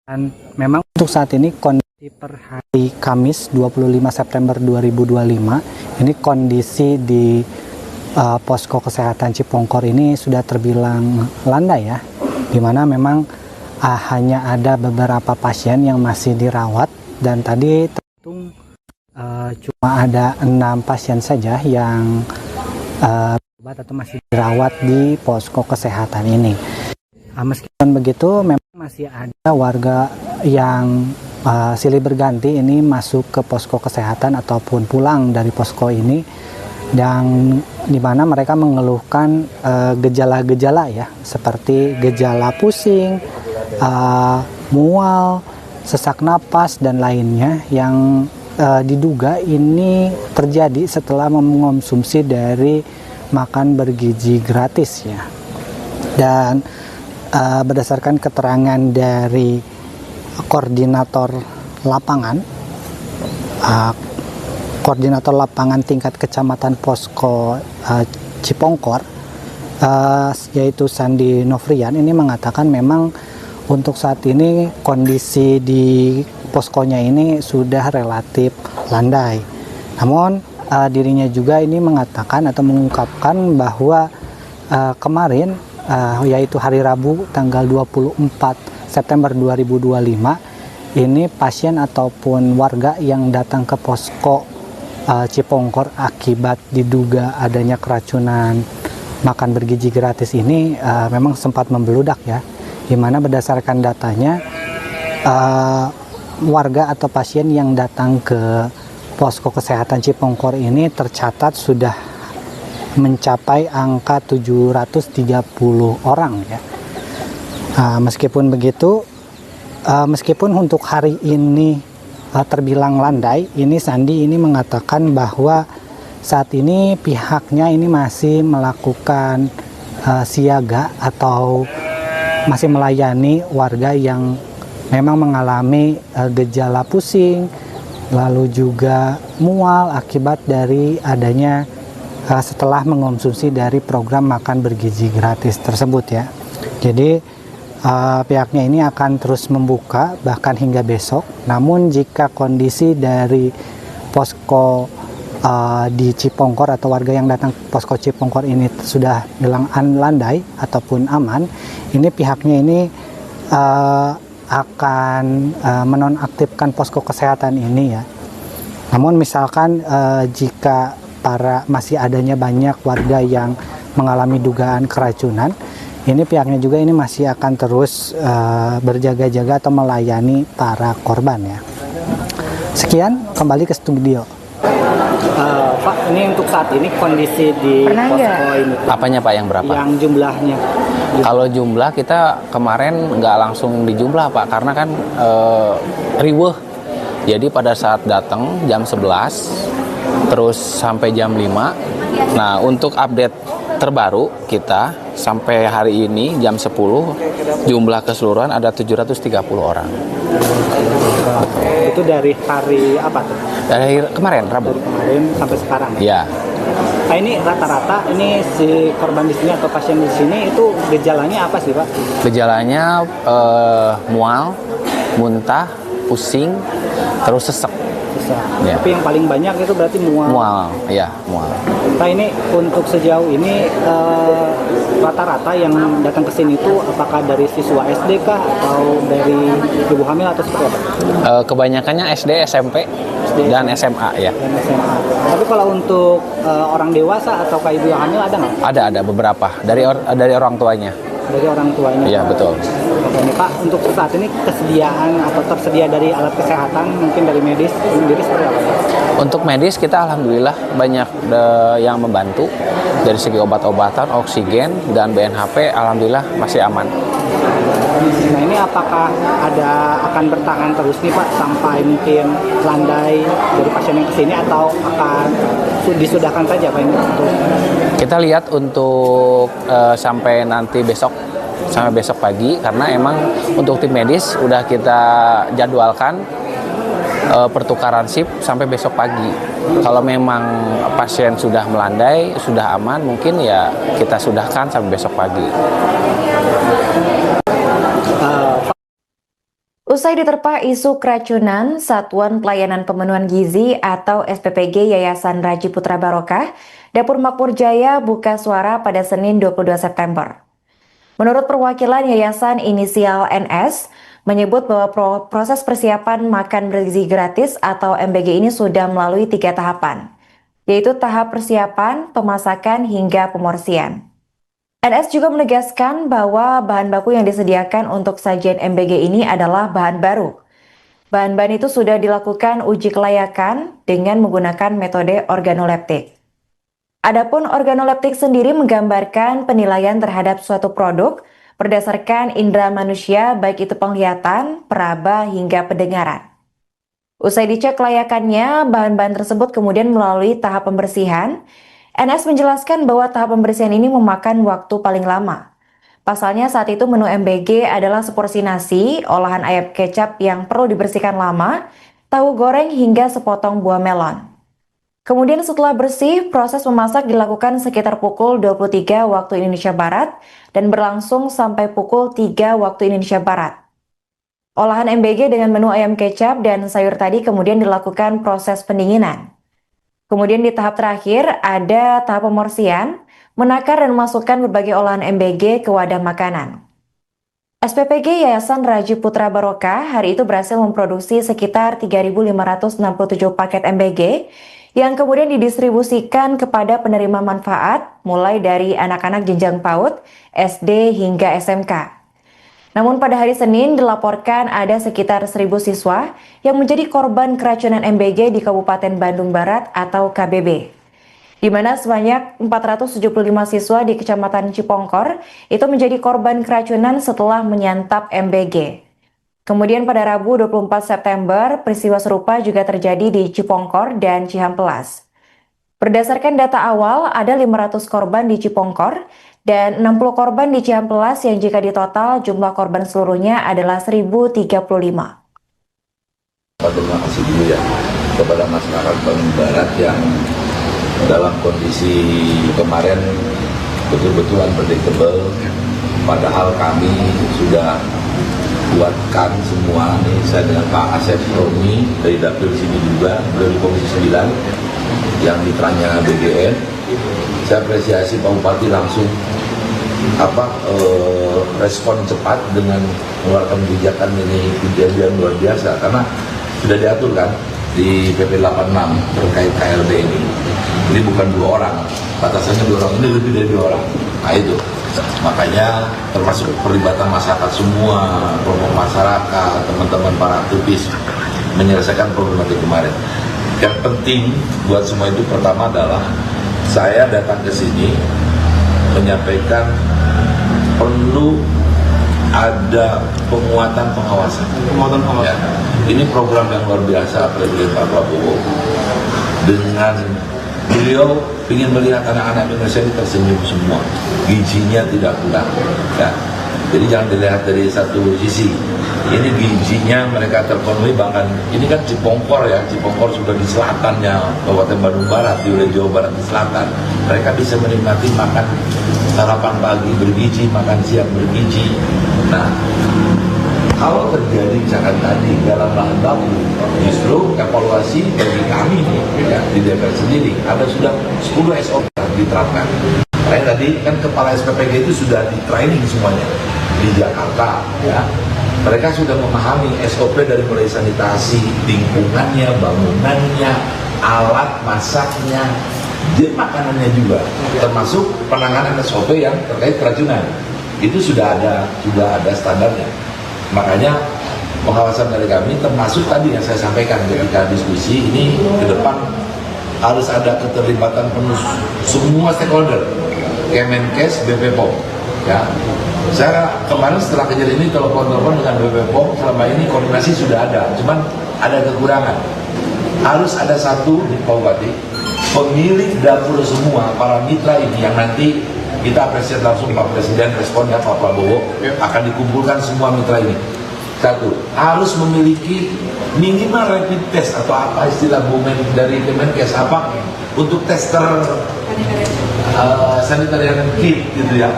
Speaker 2: Dan memang untuk saat ini kondisi per hari Kamis 25 September 2025 ini kondisi di posko kesehatan Cipongkor ini sudah terbilang landai ya, dimana memang hanya ada beberapa pasien yang masih dirawat dan tadi terhitung cuma ada 6 pasien saja yang berobat atau masih dirawat di posko kesehatan ini. Meskipun begitu, memang masih ada warga yang silih berganti ini masuk ke posko kesehatan ataupun pulang dari posko ini, dan di mana mereka mengeluhkan gejala-gejala ya, seperti gejala pusing, mual, sesak napas dan lainnya yang diduga ini terjadi setelah mengonsumsi dari makan bergizi gratis ya. Dan berdasarkan keterangan dari koordinator lapangan, uh, koordinator lapangan tingkat kecamatan Posko Cipongkor, yaitu Sandi Novrian, ini mengatakan memang untuk saat ini kondisi di poskonya ini sudah relatif landai. Namun dirinya juga ini mengatakan atau mengungkapkan bahwa kemarin yaitu hari Rabu tanggal 24 September 2025 ini pasien ataupun warga yang datang ke posko Cipongkor akibat diduga adanya keracunan makan bergizi gratis ini memang sempat membeludak ya, di mana berdasarkan datanya warga atau pasien yang datang ke posko kesehatan Cipongkor ini tercatat sudah mencapai angka 730 orang ya. Meskipun begitu, meskipun untuk hari ini terbilang landai, ini Sandi ini mengatakan bahwa saat ini pihaknya ini masih melakukan siaga atau masih melayani warga yang memang mengalami gejala pusing, lalu juga mual akibat dari adanya setelah mengonsumsi dari program makan bergizi gratis tersebut ya. Jadi pihaknya ini akan terus membuka bahkan hingga besok. Namun jika kondisi dari posko di Cipongkor atau warga yang datang posko Cipongkor ini sudah bilang landai ataupun aman, ini pihaknya ini akan menonaktifkan posko kesehatan ini ya. Namun misalkan jika masih adanya banyak warga yang mengalami dugaan keracunan, ini pihaknya juga ini masih akan terus berjaga-jaga atau melayani para korban ya. Sekian, kembali ke studio. Pak, ini untuk saat ini kondisi di posko ini.
Speaker 3: Apanya Pak yang berapa?
Speaker 2: Yang jumlahnya.
Speaker 3: Kalau jumlah kita kemarin nggak langsung dijumlah Pak, karena kan riweuh. Jadi pada saat datang jam 11, terus sampai jam 5. Nah untuk update terbaru kita sampai hari ini jam 10, jumlah keseluruhan ada 730 orang.
Speaker 2: Itu dari hari apa tuh?
Speaker 3: Dari kemarin Rabu.
Speaker 2: Dari kemarin sampai sekarang.
Speaker 3: Ya.
Speaker 2: Nah ini rata-rata ini si korban di sini atau pasien di sini itu gejalanya apa sih Pak?
Speaker 3: Gejalanya mual, muntah, pusing, terus sesek. Ya.
Speaker 2: Tapi yang paling banyak itu berarti mual.
Speaker 3: Mual, ya mual.
Speaker 2: Nah ini untuk sejauh ini rata-rata yang datang ke sini itu apakah dari siswa SD kah atau dari ibu hamil atau seperti apa?
Speaker 3: Kebanyakannya SD, SMP, dan SMA ya.
Speaker 2: Dan SMA. Tapi kalau untuk orang dewasa atau ibu yang hamil ada nggak?
Speaker 3: Ada beberapa dari orang tuanya.
Speaker 2: Dari orang tuanya.
Speaker 3: Iya betul.
Speaker 2: Oke nih Pak, untuk saat ini kesediaan atau tersedia dari alat kesehatan mungkin dari medis sendiri seperti apa?
Speaker 3: Untuk medis kita alhamdulillah banyak yang membantu dari segi obat-obatan, oksigen dan BNHP alhamdulillah masih aman.
Speaker 2: Nah ini apakah akan bertahan terus nih Pak sampai mungkin landai dari pasien yang kesini atau akan disudahkan saja Pak ini untuk?
Speaker 3: Kita lihat untuk sampai nanti sampai besok pagi, karena emang untuk tim medis udah kita jadwalkan pertukaran shift sampai besok pagi. Kalau memang pasien sudah melandai, sudah aman, mungkin ya kita sudahkan sampai besok pagi.
Speaker 1: Usai diterpa isu keracunan, Satuan Pelayanan Pemenuhan Gizi atau SPPG Yayasan Raji Putra Barokah, Dapur Makmur Jaya buka suara pada Senin 22 September. Menurut perwakilan Yayasan inisial NS, menyebut bahwa proses persiapan makan bergizi gratis atau MBG ini sudah melalui 3 tahapan, yaitu tahap persiapan, pemasakan, hingga pemorsian. NS juga menegaskan bahwa bahan baku yang disediakan untuk sajian MBG ini adalah bahan baru. Bahan-bahan itu sudah dilakukan uji kelayakan dengan menggunakan metode organoleptik. Adapun organoleptik sendiri menggambarkan penilaian terhadap suatu produk berdasarkan indera manusia baik itu penglihatan, peraba, hingga pendengaran. Usai dicek kelayakannya, bahan-bahan tersebut kemudian melalui tahap pembersihan. NS menjelaskan bahwa tahap pembersihan ini memakan waktu paling lama. Pasalnya saat itu menu MBG adalah seporsi nasi, olahan ayam kecap yang perlu dibersihkan lama, tahu goreng hingga sepotong buah melon. Kemudian setelah bersih, proses memasak dilakukan sekitar pukul 23 waktu Indonesia Barat dan berlangsung sampai pukul 3 waktu Indonesia Barat. Olahan MBG dengan menu ayam kecap dan sayur tadi kemudian dilakukan proses pendinginan. Kemudian di tahap terakhir ada tahap pemorsian, menakar dan memasukkan berbagai olahan MBG ke wadah makanan. SPPG Yayasan Raji Putra Barokah hari itu berhasil memproduksi sekitar 3.567 paket MBG yang kemudian didistribusikan kepada penerima manfaat mulai dari anak-anak jenjang PAUD, SD hingga SMK. Namun pada hari Senin dilaporkan ada sekitar 1.000 siswa yang menjadi korban keracunan MBG di Kabupaten Bandung Barat atau KBB. Di mana sebanyak 475 siswa di Kecamatan Cipongkor itu menjadi korban keracunan setelah menyantap MBG. Kemudian pada Rabu 24 September, peristiwa serupa juga terjadi di Cipongkor dan Cihampelas. Berdasarkan data awal, ada 500 korban di Cipongkor dan 60 korban di Cihampelas yang jika ditotal jumlah korban seluruhnya adalah 1.035.
Speaker 4: Terima kasih dulu ya kepada masyarakat Bandung Barat yang dalam kondisi kemarin betul-betul unpredictable, padahal kami sudah buatkan semua nih, saya dengan Pak Asep Romi dari dapil sini juga, dari Komisi 9 yang mitranya BGN. Saya apresiasi Pak Bupati langsung respon cepat dengan mengeluarkan kebijakan ini, kejadian luar biasa karena sudah diatur kan di PP 86 terkait KLB ini. Ini bukan 2 orang, batasannya 2 orang, ini lebih dari 2 orang. Nah itu, makanya termasuk perlibatan masyarakat semua, kelompok masyarakat, teman-teman para aktivis menyelesaikan problematik kemarin. Yang penting buat semua itu pertama adalah saya datang ke sini menyampaikan perlu ada penguatan pengawasan. Ya. Ini program yang luar biasa Presiden Pak Prabowo. Dengan beliau ingin melihat anak-anak Indonesia ini tersenyum semua, gizinya tidak kurang. Ya. Jadi jangan dilihat dari satu sisi. Ini gizinya mereka terpenuhi, bahkan ini kan Cipongkor ya, Cipongkor sudah di selatannya Kabupaten Bandung Barat, di wilayah Jawa Barat di selatan. Mereka bisa menikmati makan sarapan pagi bergizi, makan siang bergizi. Nah, kalau terjadi misalkan tadi dalam bahan baku, justru evaluasi bagi kami ya, di DPR sendiri ada sudah 10 SOP yang diterapkan. Makanya tadi kan kepala SPPG itu sudah di training semuanya di Jakarta ya. Mereka sudah memahami SOP dari mulai sanitasi, lingkungannya, bangunannya, alat masaknya, makanannya juga, termasuk penanganan SOP yang terkait keracunan. Itu sudah ada standarnya. Makanya pengawasan dari kami termasuk tadi yang saya sampaikan ketika diskusi ini ke depan harus ada keterlibatan penuh semua stakeholder, Kemenkes, BP POM. Ya, saya kemarin setelah kejadian ini telepon dengan BP POM, selama ini koordinasi sudah ada, cuman ada kekurangan. Harus ada satu di Pak Bupati, pemilik dapur semua para mitra ini yang nanti kita apresiasi langsung Pak Presiden responnya Pak Prabowo akan dikumpulkan semua mitra ini. Satu, harus memiliki minimal rapid test atau apa istilah bumen dari Kemenkes apa untuk tester sanitarian kit gitu ya.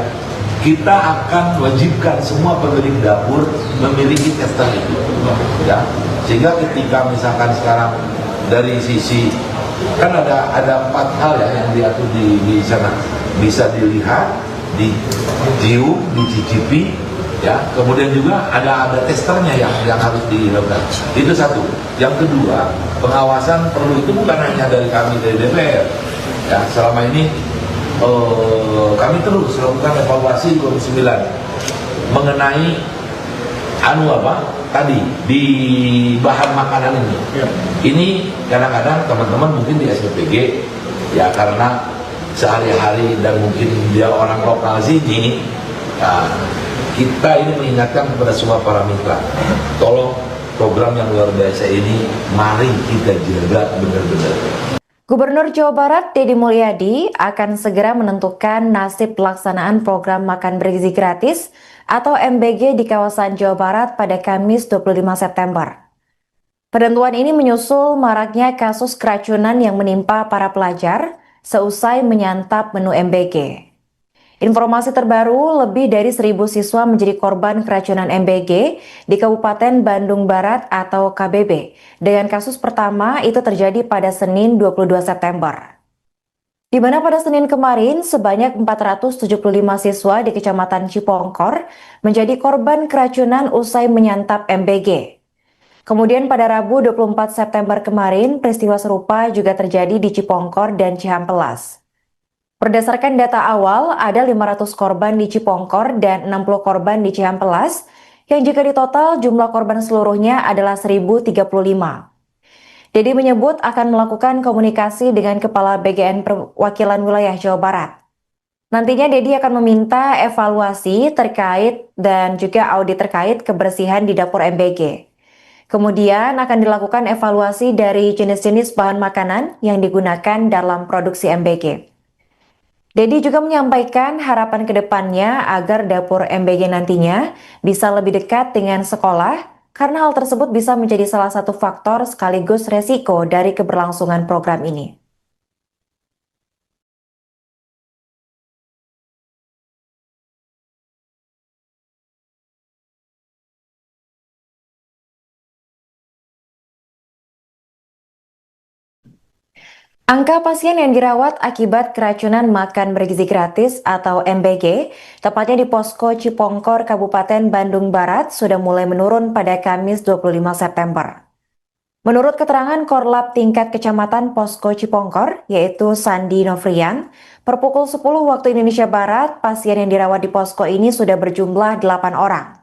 Speaker 4: Kita akan wajibkan semua pemilik dapur memiliki tester itu, ya. Sehingga ketika misalkan sekarang dari sisi kan ada 4 hal ya yang diatur di sana, bisa dilihat, dicium, dicicipi, ya. Kemudian juga ada testernya yang harus dilakukan. Itu satu. Yang kedua, pengawasan perlu itu bukan hanya dari kami dari DPR, ya. Selama ini kami terus lakukan evaluasi di Komisi 9 mengenai tadi di bahan makanan ini. Ini kadang-kadang teman-teman mungkin di SPPG ya karena sehari-hari dan mungkin dia orang lokal sini, ya, kita ini mengingatkan kepada semua para mitra, tolong program yang luar biasa ini mari kita jaga benar-benar.
Speaker 1: Gubernur Jawa Barat Deddy Mulyadi akan segera menentukan nasib pelaksanaan program makan bergizi gratis atau MBG di kawasan Jawa Barat pada Kamis 25 September. Penentuan ini menyusul maraknya kasus keracunan yang menimpa para pelajar seusai menyantap menu MBG. Informasi terbaru, lebih dari 1.000 siswa menjadi korban keracunan MBG di Kabupaten Bandung Barat atau KBB. Dengan kasus pertama itu terjadi pada Senin 22 September. Di mana pada Senin kemarin sebanyak 475 siswa di Kecamatan Cipongkor menjadi korban keracunan usai menyantap MBG. Kemudian pada Rabu 24 September kemarin, peristiwa serupa juga terjadi di Cipongkor dan Cihampelas. Berdasarkan data awal, ada 500 korban di Cipongkor dan 60 korban di Cihampelas, yang jika ditotal jumlah korban seluruhnya adalah 1.035. Deddy menyebut akan melakukan komunikasi dengan Kepala BGN Perwakilan Wilayah Jawa Barat. Nantinya Deddy akan meminta evaluasi terkait dan juga audit terkait kebersihan di dapur MBG. Kemudian akan dilakukan evaluasi dari jenis-jenis bahan makanan yang digunakan dalam produksi MBG. Deddy juga menyampaikan harapan ke depannya agar dapur MBG nantinya bisa lebih dekat dengan sekolah karena hal tersebut bisa menjadi salah satu faktor sekaligus resiko dari keberlangsungan program ini. Angka pasien yang dirawat akibat keracunan makan bergizi gratis atau MBG, tepatnya di Posko Cipongkor, Kabupaten Bandung Barat, sudah mulai menurun pada Kamis 25 September. Menurut keterangan Korlap tingkat Kecamatan Posko Cipongkor, yaitu Sandi Novrian, per pukul 10 waktu Indonesia Barat, pasien yang dirawat di posko ini sudah berjumlah 8 orang.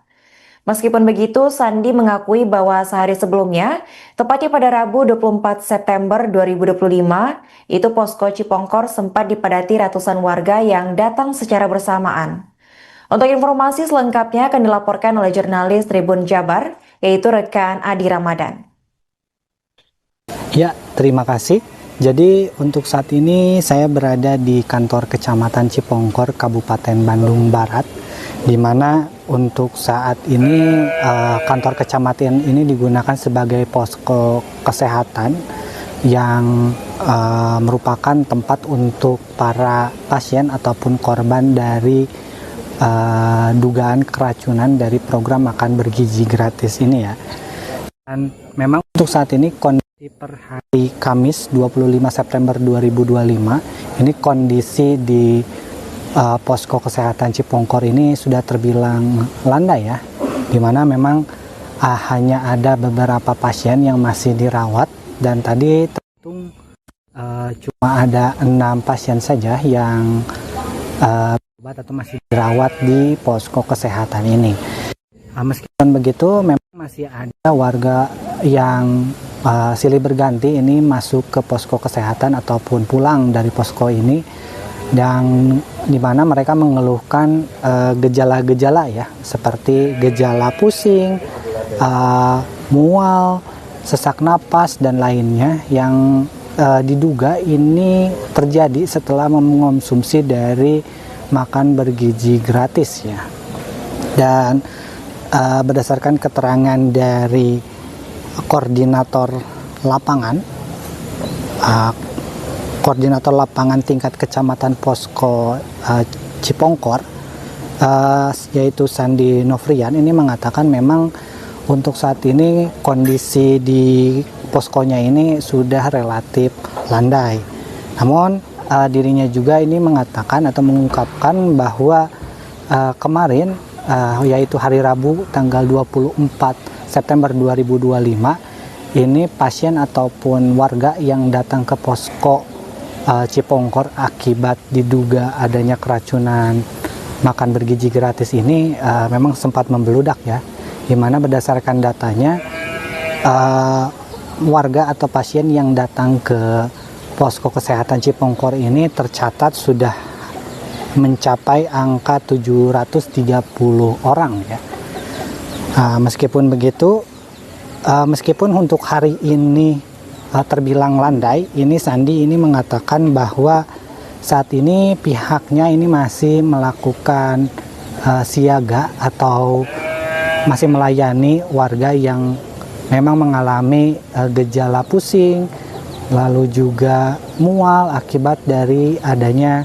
Speaker 1: Meskipun begitu, Sandi mengakui bahwa sehari sebelumnya, tepatnya pada Rabu 24 September 2025, itu posko Cipongkor sempat dipadati ratusan warga yang datang secara bersamaan. Untuk informasi selengkapnya akan dilaporkan oleh jurnalis Tribun Jabar, yaitu rekan Adi Ramadan.
Speaker 2: Ya, terima kasih. Jadi untuk saat ini saya berada di kantor Kecamatan Cipongkor, Kabupaten Bandung Barat, di mana untuk saat ini kantor kecamatan ini digunakan sebagai posko kesehatan yang merupakan tempat untuk para pasien ataupun korban dari dugaan keracunan dari program makan bergizi gratis ini ya. Dan memang untuk saat ini kondisi per hari Kamis 25 September 2025 ini kondisi di posko kesehatan Cipongkor ini sudah terbilang landai ya, dimana memang hanya ada beberapa pasien yang masih dirawat dan tadi terhitung cuma ada 6 pasien saja yang berobat atau masih dirawat di posko kesehatan ini. Meskipun begitu, memang masih ada warga yang silih berganti ini masuk ke posko kesehatan ataupun pulang dari posko ini, dan di mana mereka mengeluhkan gejala-gejala ya, seperti gejala pusing, mual, sesak napas dan lainnya yang diduga ini terjadi setelah mengonsumsi dari makan bergizi gratis ya. Dan berdasarkan keterangan dari koordinator lapangan tingkat kecamatan Posko Cipongkor, yaitu Sandi Novrian, ini mengatakan memang untuk saat ini kondisi di poskonya ini sudah relatif landai. Namun dirinya juga ini mengatakan atau mengungkapkan bahwa kemarin yaitu hari Rabu tanggal 24 September 2025 ini pasien ataupun warga yang datang ke posko Cipongkor akibat diduga adanya keracunan makan bergizi gratis ini memang sempat membeludak ya, di mana berdasarkan datanya warga atau pasien yang datang ke posko kesehatan Cipongkor ini tercatat sudah mencapai angka 730 orang ya. Meskipun begitu, meskipun untuk hari ini terbilang landai, ini Sandi ini mengatakan bahwa saat ini pihaknya ini masih melakukan siaga atau masih melayani warga yang memang mengalami gejala pusing, lalu juga mual akibat dari adanya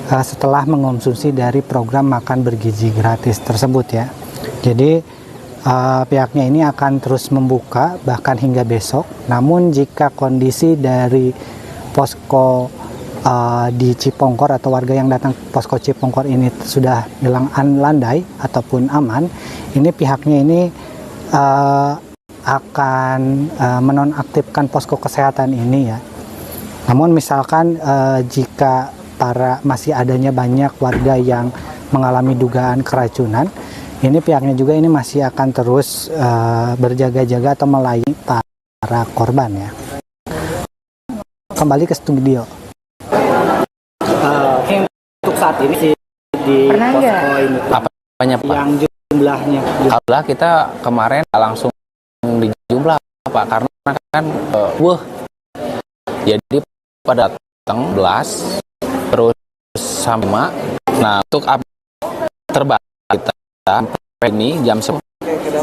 Speaker 2: setelah mengonsumsi dari program makan bergizi gratis tersebut ya. Jadi pihaknya ini akan terus membuka bahkan hingga besok. Namun jika kondisi dari posko di Cipongkor atau warga yang datang ke posko Cipongkor ini sudah bilang landai ataupun aman, ini pihaknya ini akan menonaktifkan posko kesehatan ini ya. Namun misalkan jika masih adanya banyak warga yang mengalami dugaan keracunan, ini pihaknya juga ini masih akan terus berjaga-jaga atau melayani para korban ya. Kembali ke studio. Untuk saat ini di posko ini
Speaker 3: Apanya, Pak?
Speaker 2: yang jumlahnya
Speaker 3: Alhamdulillah kita kemarin nggak langsung di jumlah Pak, karena kan jadi pada datang 11 terus sama. Nah, untuk terbaik kita ini jam 10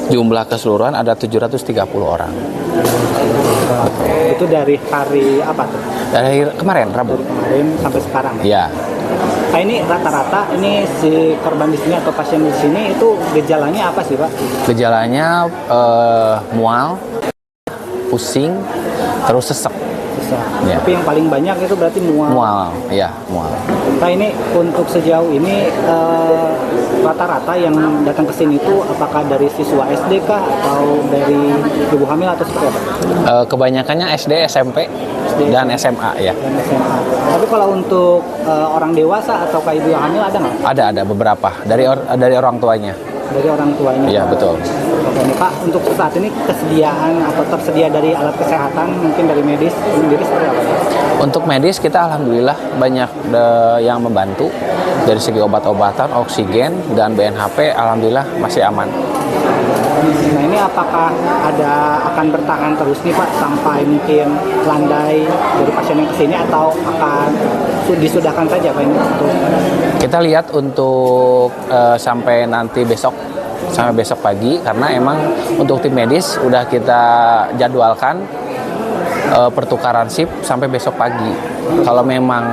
Speaker 3: jumlah keseluruhan ada 730 orang.
Speaker 2: Itu dari hari apa tuh?
Speaker 3: Dari kemarin Rabu.
Speaker 2: Dari kemarin sampai sekarang.
Speaker 3: Ya.
Speaker 2: Nah, ini rata-rata ini si korban di sini atau pasien di sini itu gejalanya apa sih, Pak?
Speaker 3: Gejalanya mual, pusing, terus sesek. Ya.
Speaker 2: Tapi yang paling banyak itu berarti mual.
Speaker 3: Mual, ya mual.
Speaker 2: Nah, ini untuk sejauh ini rata-rata yang datang ke sini itu apakah dari siswa SD kah atau dari ibu hamil atau seperti apa?
Speaker 3: Kebanyakannya SD, SMP, dan SMA ya.
Speaker 2: Dan SMA. Tapi kalau untuk orang dewasa atau ibu yang hamil ada nggak?
Speaker 3: Ada beberapa dari orang tuanya.
Speaker 2: Dari orang tuanya.
Speaker 3: Iya betul.
Speaker 2: Oke, nih Pak, untuk saat ini kesediaan atau tersedia dari alat kesehatan mungkin dari medis sendiri seperti apa?
Speaker 3: Untuk medis kita alhamdulillah banyak yang membantu dari segi obat-obatan, oksigen dan BNHP alhamdulillah masih aman.
Speaker 2: Nah, ini apakah akan bertahan terus nih Pak sampai mungkin landai dari pasien yang kesini atau akan disudahkan saja Pak ini?
Speaker 3: Kita lihat untuk sampai nanti sampai besok pagi, karena emang untuk tim medis udah kita jadwalkan pertukaran shift sampai besok pagi. Kalau memang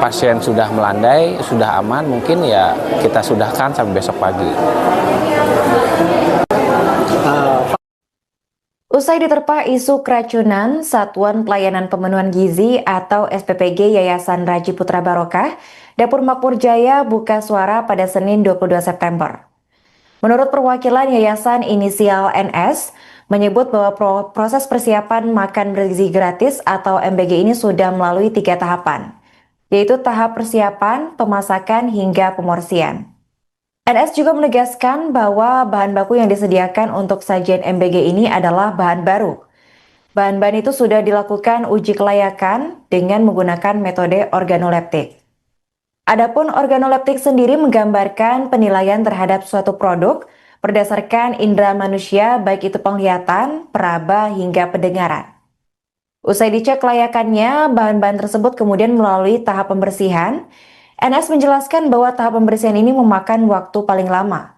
Speaker 3: pasien sudah melandai, sudah aman, mungkin ya kita sudahkan sampai besok pagi.
Speaker 1: Usai diterpa isu keracunan, Satuan Pelayanan Pemenuhan Gizi atau SPPG Yayasan Raji Putra Barokah, Dapur Makmur Jaya buka suara pada Senin 22 September. Menurut perwakilan Yayasan inisial NS, menyebut bahwa proses persiapan makan bergizi gratis atau MBG ini sudah melalui 3 tahapan, yaitu tahap persiapan, pemasakan, hingga pemorsian. NS juga menegaskan bahwa bahan baku yang disediakan untuk sajian MBG ini adalah bahan baru. Bahan-bahan itu sudah dilakukan uji kelayakan dengan menggunakan metode organoleptik. Adapun organoleptik sendiri menggambarkan penilaian terhadap suatu produk berdasarkan indera manusia baik itu penglihatan, peraba, hingga pendengaran. Usai dicek kelayakannya, bahan-bahan tersebut kemudian melalui tahap pembersihan. NS menjelaskan bahwa tahap pembersihan ini memakan waktu paling lama.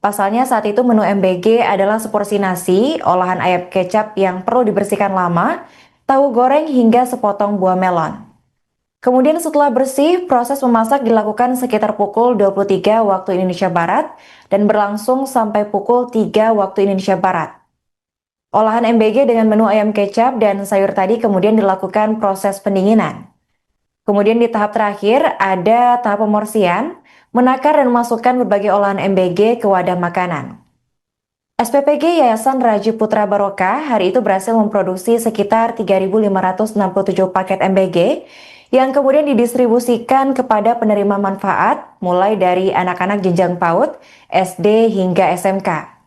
Speaker 1: Pasalnya saat itu menu MBG adalah seporsi nasi, olahan ayam kecap yang perlu dibersihkan lama, tahu goreng hingga sepotong buah melon. Kemudian setelah bersih, proses memasak dilakukan sekitar pukul 23 waktu Indonesia Barat dan berlangsung sampai pukul 3 waktu Indonesia Barat. Olahan MBG dengan menu ayam kecap dan sayur tadi kemudian dilakukan proses pendinginan. Kemudian di tahap terakhir ada tahap pemorsian, menakar dan memasukkan berbagai olahan MBG ke wadah makanan. SPPG Yayasan Raji Putra Barokah hari itu berhasil memproduksi sekitar 3.567 paket MBG yang kemudian didistribusikan kepada penerima manfaat mulai dari anak-anak jenjang PAUD, SD hingga SMK.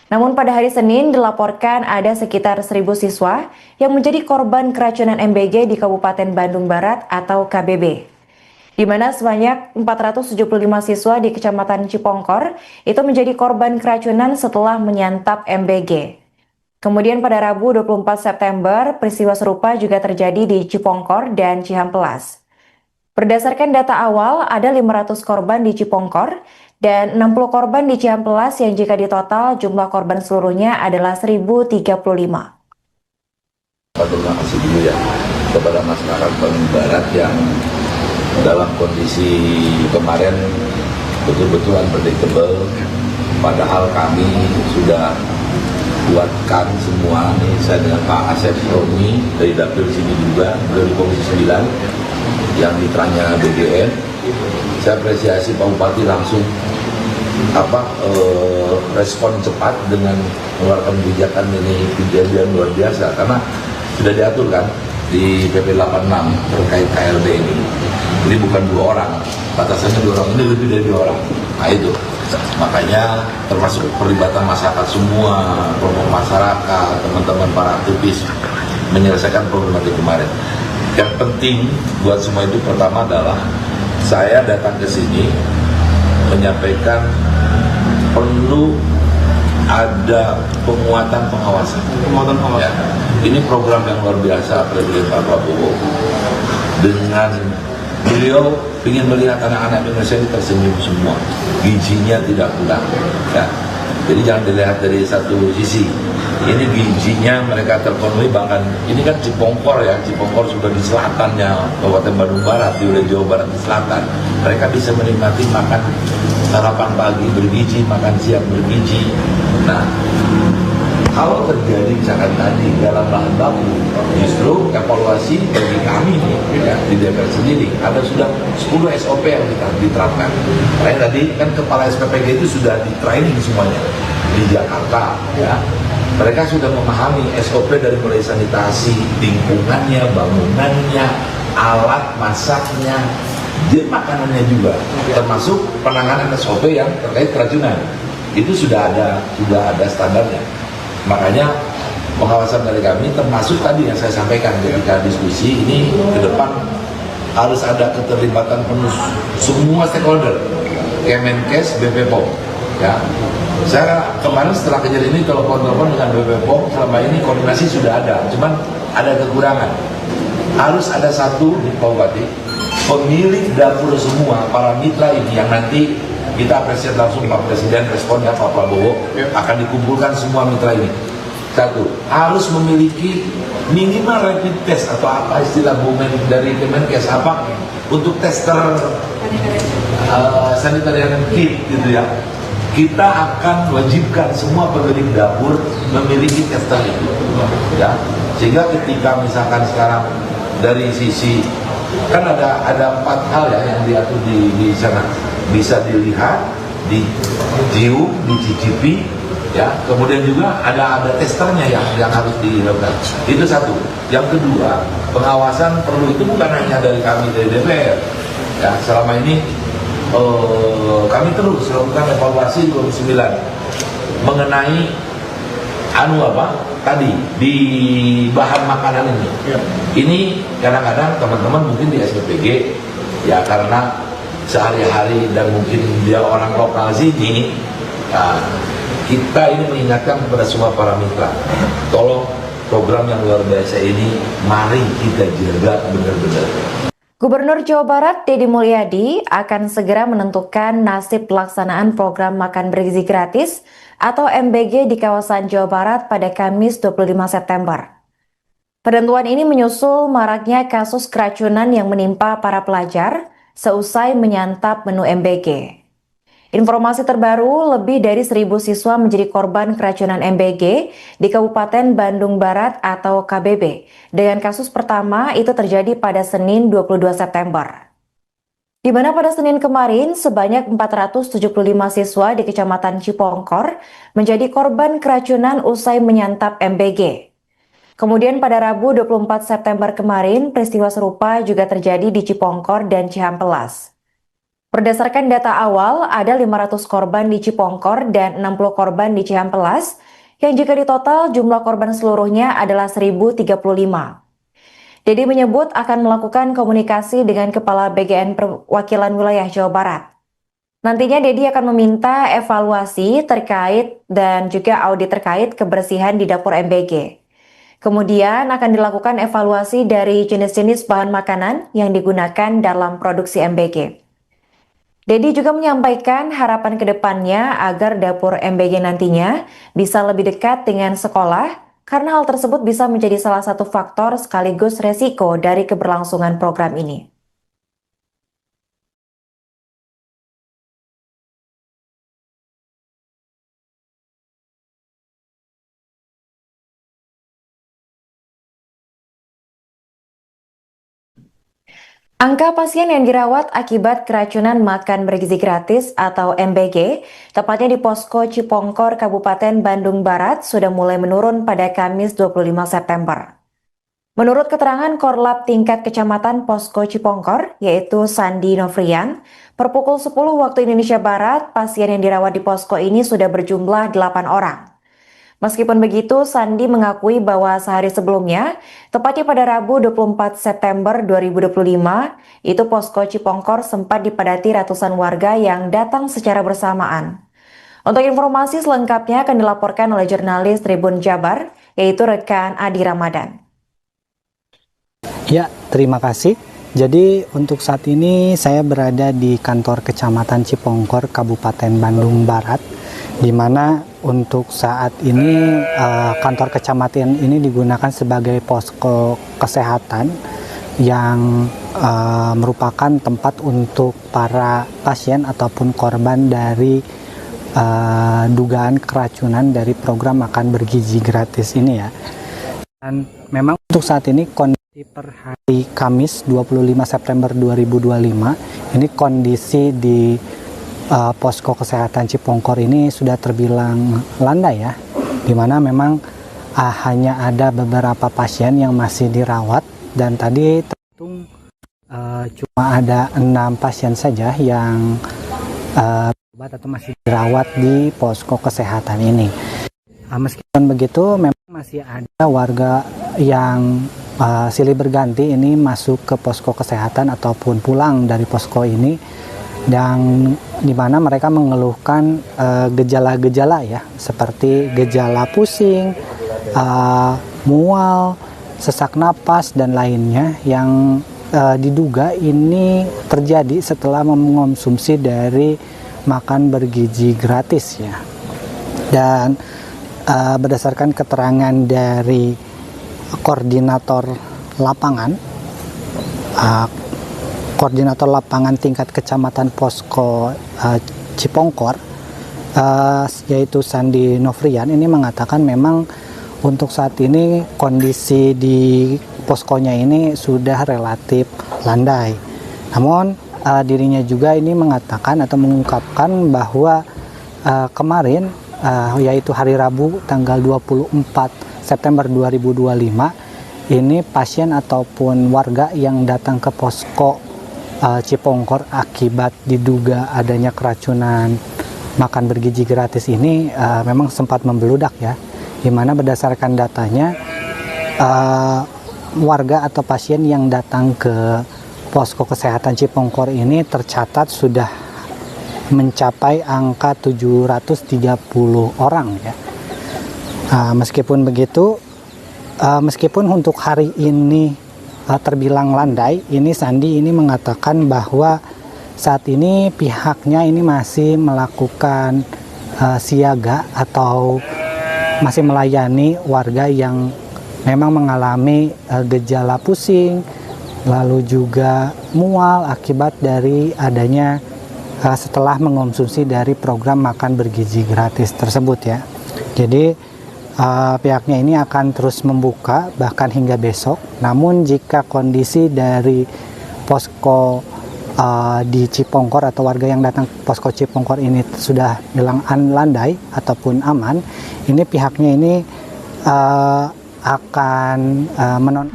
Speaker 1: Namun pada hari Senin dilaporkan ada sekitar 1.000 siswa yang menjadi korban keracunan MBG di Kabupaten Bandung Barat atau KBB. Di mana sebanyak 475 siswa di Kecamatan Cipongkor itu menjadi korban keracunan setelah menyantap MBG. Kemudian pada Rabu 24 September, peristiwa serupa juga terjadi di Cipongkor dan Cihampelas. Berdasarkan data awal, ada 500 korban di Cipongkor dan 60 korban di Cihampelas yang jika ditotal jumlah korban seluruhnya adalah 1.035.
Speaker 4: Terima kasih dulu ya kepada masyarakat Bandung Barat yang dalam kondisi kemarin betul-betul unpredictable, padahal kami sudah buatkan semua nih, saya dengan Pak Asep Romi dari dapil sini juga, dari Komisi 9 yang mitranya BGN. Saya apresiasi Pak Bupati langsung respon cepat dengan mengeluarkan kebijakan ini, kejadian luar biasa karena sudah diatur kan di PP 86 terkait KLB ini. Ini bukan 2 orang, batasannya 2 orang, ini lebih dari 2 orang. Nah itu, makanya termasuk perlibatan masyarakat semua, kelompok masyarakat, teman-teman para aktivis menyelesaikan problematik kemarin. Yang penting buat semua itu pertama adalah saya datang ke sini menyampaikan perlu ada penguatan pengawasan. Ya. Ini program yang luar biasa Presiden Pak Prabowo. Dengan beliau ingin melihat anak-anak Indonesia ini tersenyum semua, gizinya tidak kurang. Ya. Jadi jangan dilihat dari satu sisi. Ini gizinya mereka terpenuhi, bahkan ini kan Cipongkor ya, Cipongkor sudah di selatannya Kabupaten Bandung Barat, di wilayah Jawa Barat di selatan. Mereka bisa menikmati makan sarapan pagi bergizi, makan siang bergizi. Nah, kalau terjadi misalkan tadi dalam bahan baku, justru evaluasi bagi kami nih, ya, di DPR sendiri ada sudah 10 SOP yang kita diterapkan. Karena tadi kan kepala SPPG itu sudah di training semuanya di Jakarta, ya. Mereka sudah memahami SOP dari mulai sanitasi, lingkungannya, bangunannya, alat masaknya, dan makanannya juga, termasuk penanganan SOP yang terkait keracunan. Itu sudah ada standarnya. Makanya pengawasan dari kami termasuk tadi yang saya sampaikan ketika diskusi ini ke depan harus ada keterlibatan penuh semua stakeholder, Kemenkes, BP POM. Ya, saya kemarin setelah kejadian ini telepon dengan BP POM, selama ini koordinasi sudah ada, cuman ada kekurangan. Harus ada satu di Pak Bupati, pemilik dapur semua para mitra ini yang nanti kita apresiasi langsung Pak Presiden responnya Pak Prabowo akan dikumpulkan semua mitra ini. Satu, harus memiliki minimal rapid test atau apa istilah bumen dari Kemenkes apa untuk tester sanitary kit gitu ya. Kita akan wajibkan semua pemilik dapur memiliki tester itu, ya. Sehingga ketika misalkan sekarang dari sisi kan ada 4 hal ya yang diatur di sana, bisa dilihat, dicium, dicicipi, ya. Kemudian juga ada testernya yang harus dilakukan. Itu satu. Yang kedua, pengawasan perlu itu bukan hanya dari kami dari DPR. Ya, selama ini kami terus lakukan evaluasi Komisi 9 mengenai tadi di bahan makanan ini. Ya. Ini kadang-kadang teman-teman mungkin di SPPG ya karena sehari-hari dan mungkin dia orang lokal sini, ya, kita ini mengingatkan kepada semua para mitra, tolong program yang luar biasa ini mari kita jaga benar-benar.
Speaker 1: Gubernur Jawa Barat Deddy Mulyadi akan segera menentukan nasib pelaksanaan program makan bergizi gratis atau MBG di kawasan Jawa Barat pada Kamis 25 September. Penentuan ini menyusul maraknya kasus keracunan yang menimpa para pelajar seusai menyantap menu MBG. Informasi terbaru, lebih dari 1.000 siswa menjadi korban keracunan MBG di Kabupaten Bandung Barat atau KBB. Dengan kasus pertama itu terjadi pada Senin 22 September. Di mana pada Senin kemarin sebanyak 475 siswa di Kecamatan Cipongkor menjadi korban keracunan usai menyantap MBG. Kemudian pada Rabu 24 September kemarin peristiwa serupa juga terjadi di Cipongkor dan Cihampelas. Berdasarkan data awal, ada 500 korban di Cipongkor dan 60 korban di Cihampelas, yang jika ditotal jumlah korban seluruhnya adalah 1.035. Deddy menyebut akan melakukan komunikasi dengan Kepala BGN Perwakilan Wilayah Jawa Barat. Nantinya Dedi akan meminta evaluasi terkait dan juga audit terkait kebersihan di dapur MBG. Kemudian akan dilakukan evaluasi dari jenis-jenis bahan makanan yang digunakan dalam produksi MBG. Dedi juga menyampaikan harapan ke depannya agar dapur MBG nantinya bisa lebih dekat dengan sekolah karena hal tersebut bisa menjadi salah satu faktor sekaligus resiko dari keberlangsungan program ini. Angka pasien yang dirawat akibat keracunan makan bergizi gratis atau MBG, tepatnya di Posko Cipongkor, Kabupaten Bandung Barat, sudah mulai menurun pada Kamis 25 September. Menurut keterangan Korlap tingkat Kecamatan Posko Cipongkor, yaitu Sandi Novrian, per pukul 10 waktu Indonesia Barat, pasien yang dirawat di posko ini sudah berjumlah 8 orang. Meskipun begitu, Sandi mengakui bahwa sehari sebelumnya, tepatnya pada Rabu 24 September 2025, itu Posko Cipongkor sempat dipadati ratusan warga yang datang secara bersamaan. Untuk informasi selengkapnya akan dilaporkan oleh jurnalis Tribun Jabar, yaitu rekan Adi Ramadan.
Speaker 2: Ya, terima kasih. Jadi untuk saat ini saya berada di kantor Kecamatan Cipongkor, Kabupaten Bandung Barat, di mana untuk saat ini kantor kecamatan ini digunakan sebagai posko kesehatan yang merupakan tempat untuk para pasien ataupun korban dari dugaan keracunan dari program makan bergizi gratis ini ya. Dan memang untuk saat ini kondisi per hari Kamis 25 September 2025 ini kondisi di posko kesehatan Cipongkor ini sudah terbilang landai ya, dimana memang hanya ada beberapa pasien yang masih dirawat dan tadi terhitung cuma ada 6 pasien saja yang berobat atau masih dirawat di posko kesehatan ini. Meskipun begitu memang masih ada warga yang silih berganti ini masuk ke posko kesehatan ataupun pulang dari posko ini, dan di mana mereka mengeluhkan gejala-gejala ya, seperti gejala pusing, mual, sesak napas dan lainnya yang diduga ini terjadi setelah mengonsumsi dari makan bergizi gratis ya. Dan berdasarkan keterangan dari koordinator lapangan tingkat kecamatan Posko Cipongkor, yaitu Sandi Novrian, ini mengatakan memang untuk saat ini kondisi di poskonya ini sudah relatif landai. Namun dirinya juga ini mengatakan atau mengungkapkan bahwa kemarin yaitu hari Rabu tanggal 24 September 2025 ini pasien ataupun warga yang datang ke posko Cipongkor akibat diduga adanya keracunan makan bergizi gratis ini memang sempat membeludak ya, dimana berdasarkan datanya warga atau pasien yang datang ke posko kesehatan Cipongkor ini tercatat sudah mencapai angka 730 orang ya. Meskipun begitu, meskipun untuk hari ini terbilang landai, ini Sandi ini mengatakan bahwa saat ini pihaknya ini masih melakukan siaga atau masih melayani warga yang memang mengalami gejala pusing, lalu juga mual akibat dari adanya setelah mengonsumsi dari program makan bergizi gratis tersebut ya. Jadi pihaknya ini akan terus membuka bahkan hingga besok. Namun jika kondisi dari posko di Cipongkor atau warga yang datang ke posko Cipongkor ini sudah bilang landai ataupun aman, ini pihaknya ini akan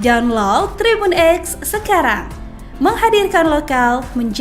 Speaker 5: Download Tribun X sekarang, menghadirkan lokal menjadi